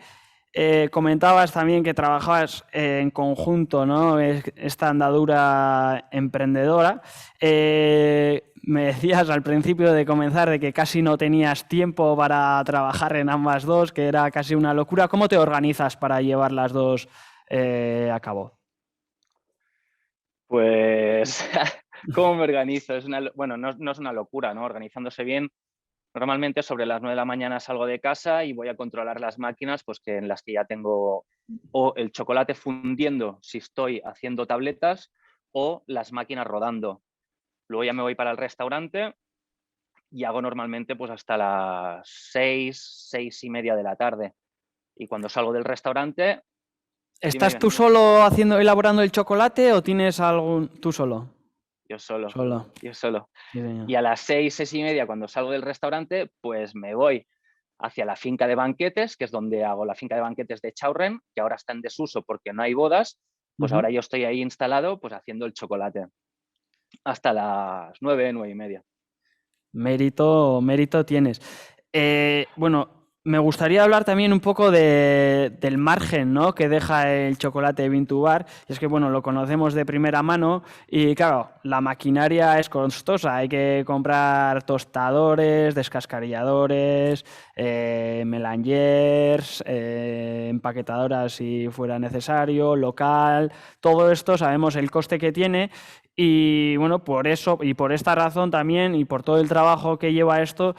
Comentabas también que trabajabas en conjunto, ¿no? Esta andadura emprendedora. Me decías al principio de comenzar de que casi no tenías tiempo para trabajar en ambas dos, que era casi una locura. ¿Cómo te organizas para llevar las dos a cabo? Pues, ¿cómo me organizo? Bueno, no es una locura, ¿no? Organizándose bien. Normalmente sobre las 9 de la mañana salgo de casa y voy a controlar las máquinas pues en las que ya tengo o el chocolate fundiendo si estoy haciendo tabletas o las máquinas rodando. Luego ya me voy para el restaurante y hago normalmente pues hasta las 6:30 de la tarde. Y cuando salgo del restaurante... ¿Estás Dime. tú solo elaborando el chocolate o tienes algún... tú solo? Yo solo. Sí, Y a las 6:30, cuando salgo del restaurante, pues me voy hacia la finca de banquetes, que es donde hago la finca de banquetes de Chaurren, que ahora está en desuso porque no hay bodas. Pues ahora yo estoy ahí instalado pues haciendo el chocolate hasta las 9:30. Mérito tienes. Bueno, me gustaría hablar también un poco del margen, ¿no?, que deja el chocolate Bean2Bar. Y es que, bueno, lo conocemos de primera mano y, claro, la maquinaria es costosa. Hay que comprar tostadores, descascarilladores, melangers, empaquetadoras si fuera necesario, local. Todo esto sabemos el coste que tiene. Y bueno, por eso y por esta razón también y por todo el trabajo que lleva esto,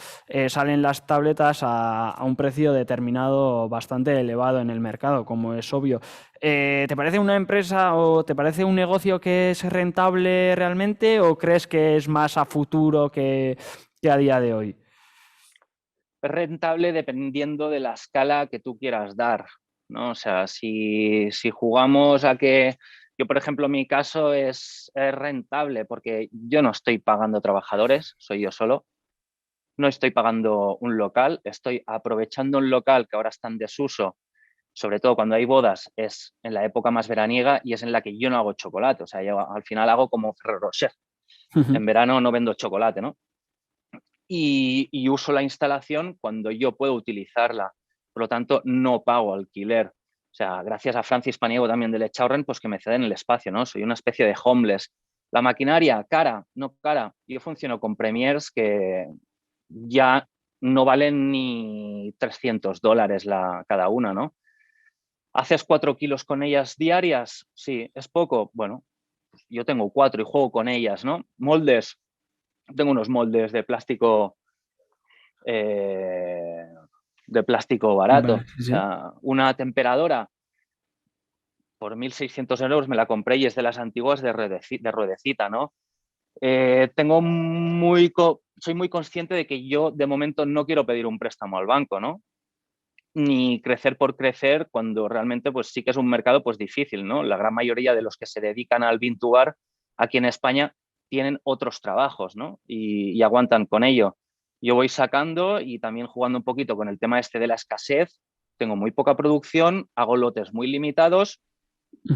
salen las tabletas a un precio determinado bastante elevado en el mercado, como es obvio. ¿Te parece una empresa o te parece un negocio que es rentable realmente o crees que es más a futuro que a día de hoy? Es rentable dependiendo de la escala que tú quieras dar, ¿no? O sea, si jugamos a que... Yo, por ejemplo, mi caso es rentable porque yo no estoy pagando trabajadores, soy yo solo. No estoy pagando un local, estoy aprovechando un local que ahora está en desuso, sobre todo cuando hay bodas, es en la época más veraniega y es en la que yo no hago chocolate. O sea, yo al final hago como Ferrero Rocher. En verano no vendo chocolate, ¿no? Y uso la instalación cuando yo puedo utilizarla. Por lo tanto, no pago alquiler. O sea, gracias a Francis Paniego también de Le Chaurren, pues que me ceden el espacio, ¿no? Soy una especie de homeless. La maquinaria, cara, no cara. Yo funciono con Premiers que ya no valen ni $300 cada una, ¿no? ¿Haces 4 kilos con ellas diarias? Sí, ¿es poco? Bueno, yo tengo 4 y juego con ellas, ¿no? Moldes, tengo unos moldes de plástico barato. Vale, sí. O sea, una temperadora por 1.600 euros me la compré y es de las antiguas de ruedecita, ¿no? Soy muy consciente de que yo de momento no quiero pedir un préstamo al banco, ¿no? Ni crecer por crecer cuando realmente pues sí que es un mercado pues difícil, ¿no? La gran mayoría de los que se dedican al Bean2Bar aquí en España tienen otros trabajos, ¿no? Y aguantan con ello. Yo voy sacando y también jugando un poquito con el tema este de la escasez. Tengo muy poca producción, hago lotes muy limitados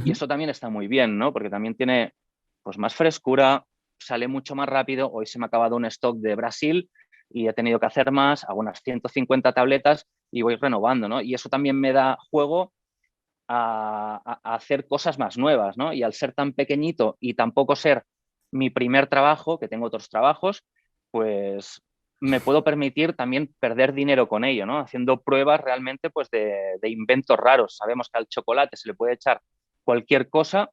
y eso también está muy bien, ¿no? Porque también tiene pues más frescura, sale mucho más rápido. Hoy se me ha acabado un stock de Brasil y he tenido que hacer más, hago unas 150 tabletas y voy renovando, ¿no? Y eso también me da juego a hacer cosas más nuevas, ¿no? Y al ser tan pequeñito y tampoco ser mi primer trabajo, que tengo otros trabajos, pues me puedo permitir también perder dinero con ello, ¿no? Haciendo pruebas realmente pues de inventos raros. Sabemos que al chocolate se le puede echar cualquier cosa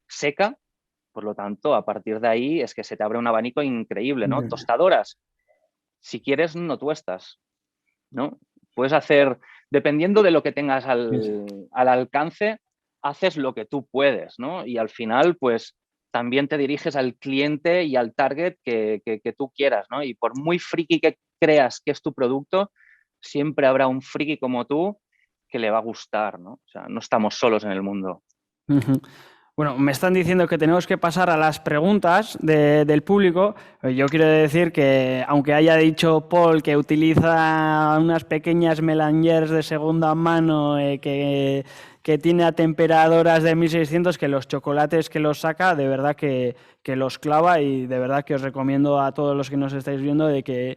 seca, por lo tanto, a partir de ahí es que se te abre un abanico increíble, ¿no? Tostadoras, si quieres, no tuestas, ¿no? Puedes hacer, dependiendo de lo que tengas al alcance, haces lo que tú puedes, ¿no? Y al final, pues también te diriges al cliente y al target que tú quieras, ¿no? Y por muy friki que creas que es tu producto, siempre habrá un friki como tú que le va a gustar, ¿no? O sea, no estamos solos en el mundo. Bueno, me están diciendo que tenemos que pasar a las preguntas del público. Yo quiero decir que, aunque haya dicho Paul que utiliza unas pequeñas melangers de segunda mano que que tiene a temperaturas de 1600, que los chocolates que los saca, de verdad que los clava, y de verdad que os recomiendo a todos los que nos estáis viendo de que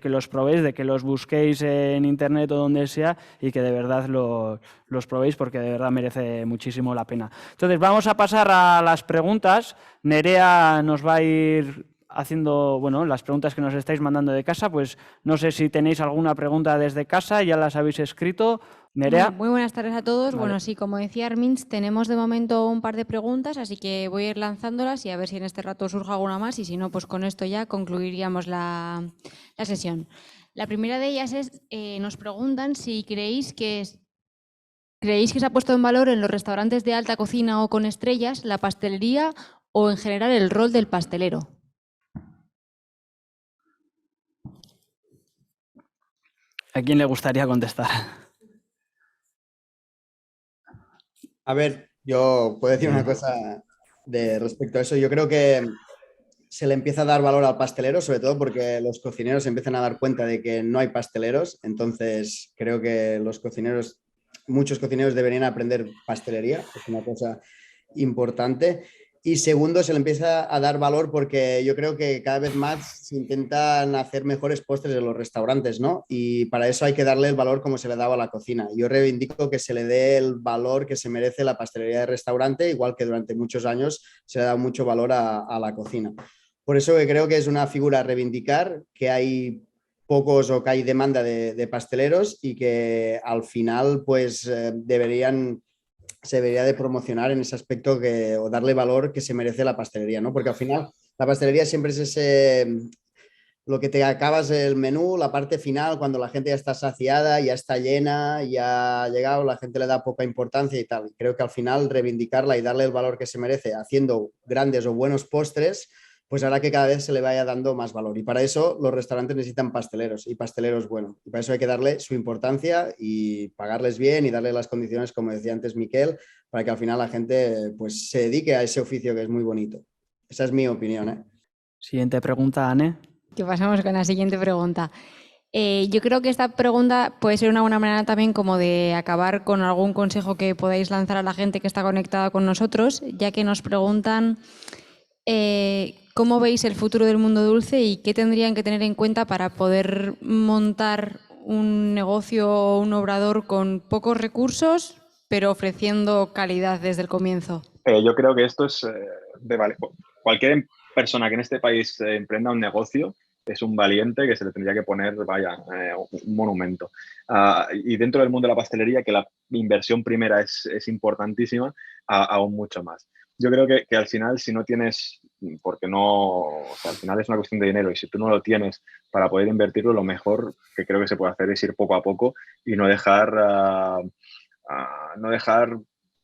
los probéis, de que los busquéis en internet o donde sea y que de verdad los probéis, porque de verdad merece muchísimo la pena. Entonces vamos a pasar a las preguntas. Nerea nos va a ir haciendo, bueno, las preguntas que nos estáis mandando de casa. Pues no sé si tenéis alguna pregunta desde casa, ya las habéis escrito. Nerea. Bueno, muy buenas tardes a todos. Vale. Bueno, sí, como decía Arminz, tenemos de momento un par de preguntas, así que voy a ir lanzándolas y a ver si en este rato surge alguna más, y si no, pues con esto ya concluiríamos la sesión. La primera de ellas es, nos preguntan si creéis que se ha puesto en valor en los restaurantes de alta cocina o con estrellas la pastelería o en general el rol del pastelero. ¿A quién le gustaría contestar? A ver, yo puedo decir una cosa respecto a eso. Yo creo que se le empieza a dar valor al pastelero, sobre todo porque los cocineros empiezan a dar cuenta de que no hay pasteleros. Entonces, creo que muchos cocineros deberían aprender pastelería, es una cosa importante. Y segundo, se le empieza a dar valor porque yo creo que cada vez más se intentan hacer mejores postres en los restaurantes, ¿no? Y para eso hay que darle el valor como se le daba a la cocina. Yo reivindico que se le dé el valor que se merece la pastelería de restaurante, igual que durante muchos años se le ha dado mucho valor a la cocina. Por eso que creo que es una figura a reivindicar, que hay pocos o que hay demanda de pasteleros y que al final pues se debería de promocionar en ese aspecto o darle valor que se merece la pastelería, ¿no? Porque al final la pastelería siempre es lo que te acabas el menú, la parte final, cuando la gente ya está saciada, ya está llena, ya ha llegado, la gente le da poca importancia y tal. Creo que al final reivindicarla y darle el valor que se merece haciendo grandes o buenos postres, pues hará que cada vez se le vaya dando más valor. Y para eso los restaurantes necesitan pasteleros y pasteleros buenos. Y para eso hay que darle su importancia y pagarles bien y darle las condiciones, como decía antes Miquel, para que al final la gente pues se dedique a ese oficio que es muy bonito. Esa es mi opinión, ¿eh? Siguiente pregunta, Anne. Que pasamos con la siguiente pregunta. Yo creo que esta pregunta puede ser una buena manera también como de acabar con algún consejo que podáis lanzar a la gente que está conectada con nosotros, ya que nos preguntan cómo veis el futuro del mundo dulce y qué tendrían que tener en cuenta para poder montar un negocio o un obrador con pocos recursos, pero ofreciendo calidad desde el comienzo. Yo creo que esto es cualquier persona que en este país emprenda un negocio es un valiente que se le tendría que poner, un monumento. Y dentro del mundo de la pastelería, que la inversión primera es importantísima, aún mucho más. Yo creo que al final, si no tienes, porque no, o sea, al final es una cuestión de dinero, y si tú no lo tienes para poder invertirlo, lo mejor que creo que se puede hacer es ir poco a poco y no dejar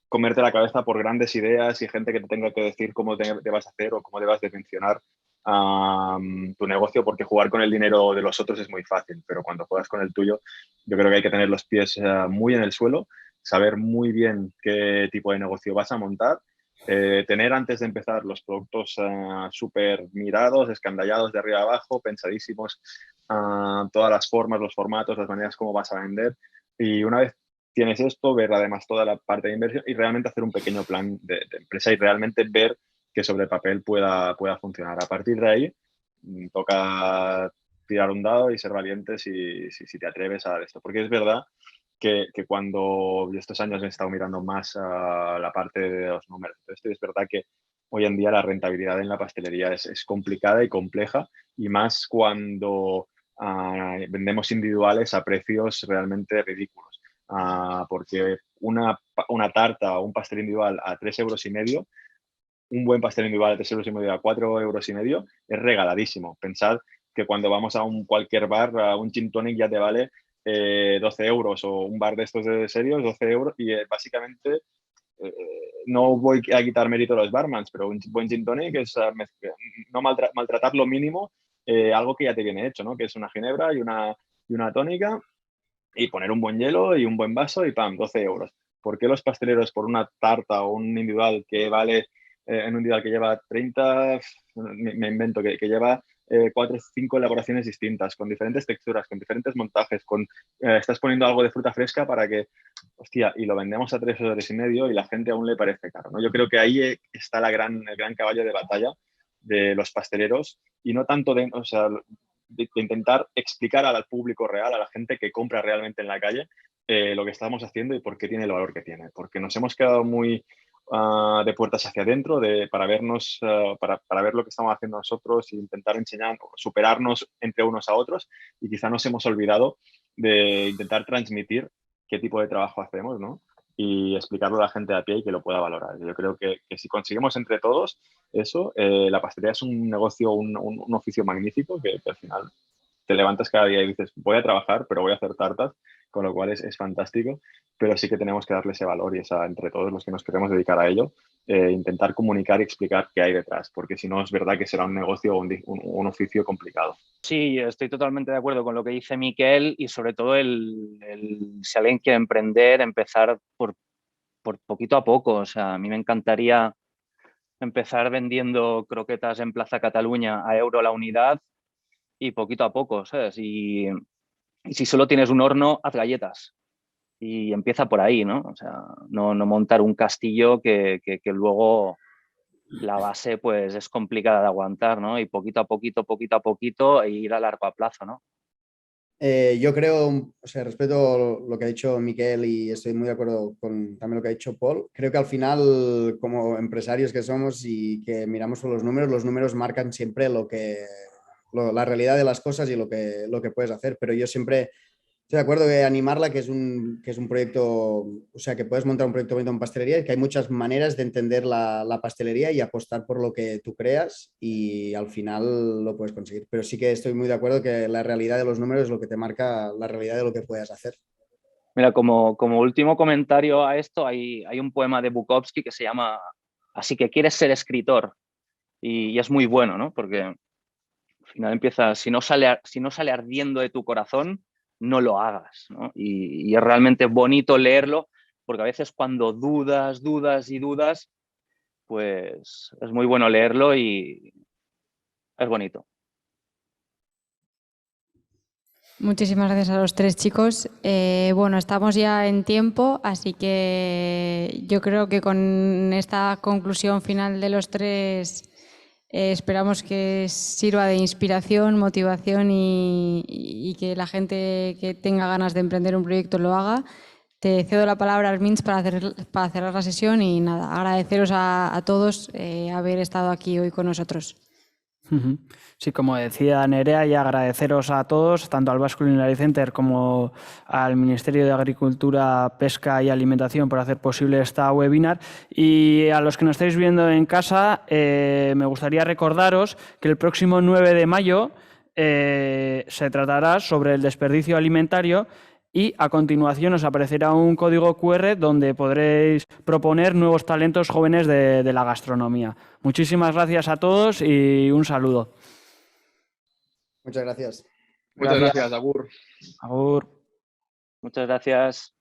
comerte la cabeza por grandes ideas y gente que te tenga que decir cómo te vas a hacer o cómo debas de mencionar tu negocio, porque jugar con el dinero de los otros es muy fácil, pero cuando juegas con el tuyo, yo creo que hay que tener los pies muy en el suelo, saber muy bien qué tipo de negocio vas a montar, tener antes de empezar los productos súper mirados, escandallados de arriba a abajo, pensadísimos, todas las formas, los formatos, las maneras como vas a vender, y una vez tienes esto, ver además toda la parte de inversión y realmente hacer un pequeño plan de empresa y realmente ver que sobre el papel pueda funcionar. A partir de ahí, toca tirar un dado y ser valiente si te atreves a dar esto. Porque es verdad que cuando yo estos años he estado mirando más a la parte de los números, es verdad que hoy en día la rentabilidad en la pastelería es complicada y compleja, y más cuando vendemos individuales a precios realmente ridículos. Porque una tarta o un pastel individual a 3,5 €, un buen pastel individual a 3,5 € a 4,5 € es regaladísimo. Pensad que cuando vamos a cualquier bar, a un gin tonic ya te vale 12 € o un bar de estos de serios, 12 € y básicamente no voy a quitar mérito a los barmans, pero un buen gin tonic es no maltratar lo mínimo algo que ya te viene hecho, ¿no? Que es una ginebra y una tónica, y poner un buen hielo y un buen vaso y ¡pam! 12 €. ¿Por qué los pasteleros por una tarta o un individual que vale, en un individual que lleva 30, me invento, que lleva 4 o 5 elaboraciones distintas, con diferentes texturas, con diferentes montajes, estás poniendo algo de fruta fresca para que, hostia, y lo vendemos a 3 euros y medio y la gente aún le parece caro, ¿no? Yo creo que ahí está el gran caballo de batalla de los pasteleros y no tanto de intentar explicar al público real, a la gente que compra realmente en la calle, lo que estamos haciendo y por qué tiene el valor que tiene. Porque nos hemos quedado muy de puertas hacia adentro para vernos, para ver lo que estamos haciendo nosotros e intentar enseñar, superarnos entre unos a otros, y quizá nos hemos olvidado de intentar transmitir qué tipo de trabajo hacemos, ¿no? Y explicarlo a la gente a pie y que lo pueda valorar. Yo creo que si conseguimos entre todos eso, la pastelería es un negocio, un oficio magnífico que al final te levantas cada día y dices, voy a trabajar, pero voy a hacer tartas, con lo cual es fantástico, pero sí que tenemos que darle ese valor y entre todos los que nos queremos dedicar a ello, intentar comunicar y explicar qué hay detrás, porque si no es verdad que será un negocio o un oficio complicado. Sí, estoy totalmente de acuerdo con lo que dice Miquel y sobre todo si alguien quiere emprender, empezar por poquito a poco. O sea, a mí me encantaría empezar vendiendo croquetas en Plaza Cataluña a euro la unidad y poquito a poco, ¿sabes? Y si solo tienes un horno, haz galletas y empieza por ahí, ¿no? O sea, no montar un castillo que luego la base pues es complicada de aguantar, ¿no? Y poquito a poquito e ir a largo plazo, ¿no? Yo creo, o sea, respeto lo que ha dicho Miquel y estoy muy de acuerdo con también lo que ha dicho Paul. Creo que al final, como empresarios que somos y que miramos por los números marcan siempre la realidad de las cosas y lo que puedes hacer. Pero yo siempre estoy de acuerdo que animarla, que es un proyecto, o sea, que puedes montar un proyecto bonito en pastelería y que hay muchas maneras de entender la pastelería y apostar por lo que tú creas y al final lo puedes conseguir. Pero sí que estoy muy de acuerdo que la realidad de los números es lo que te marca la realidad de lo que puedas hacer. Mira, como último comentario a esto, hay un poema de Bukowski que se llama Así que quieres ser escritor, y es muy bueno, ¿no? Porque al final empieza, si no sale ardiendo de tu corazón, no lo hagas, ¿no? Y es realmente bonito leerlo, porque a veces cuando dudas, pues es muy bueno leerlo y es bonito. Muchísimas gracias a los tres chicos. Bueno, estamos ya en tiempo, así que yo creo que con esta conclusión final de los tres esperamos que sirva de inspiración, motivación y que la gente que tenga ganas de emprender un proyecto lo haga. Te cedo la palabra, Armins, para cerrar la sesión y nada, agradeceros a todos haber estado aquí hoy con nosotros. Sí, como decía Nerea, y agradeceros a todos, tanto al Basque Culinary Center como al Ministerio de Agricultura, Pesca y Alimentación por hacer posible esta webinar. Y a los que nos estáis viendo en casa, me gustaría recordaros que el próximo 9 de mayo se tratará sobre el desperdicio alimentario y a continuación os aparecerá un código QR donde podréis proponer nuevos talentos jóvenes de la gastronomía. Muchísimas gracias a todos y un saludo. Muchas gracias. Muchas gracias, Agur. Agur. Muchas gracias.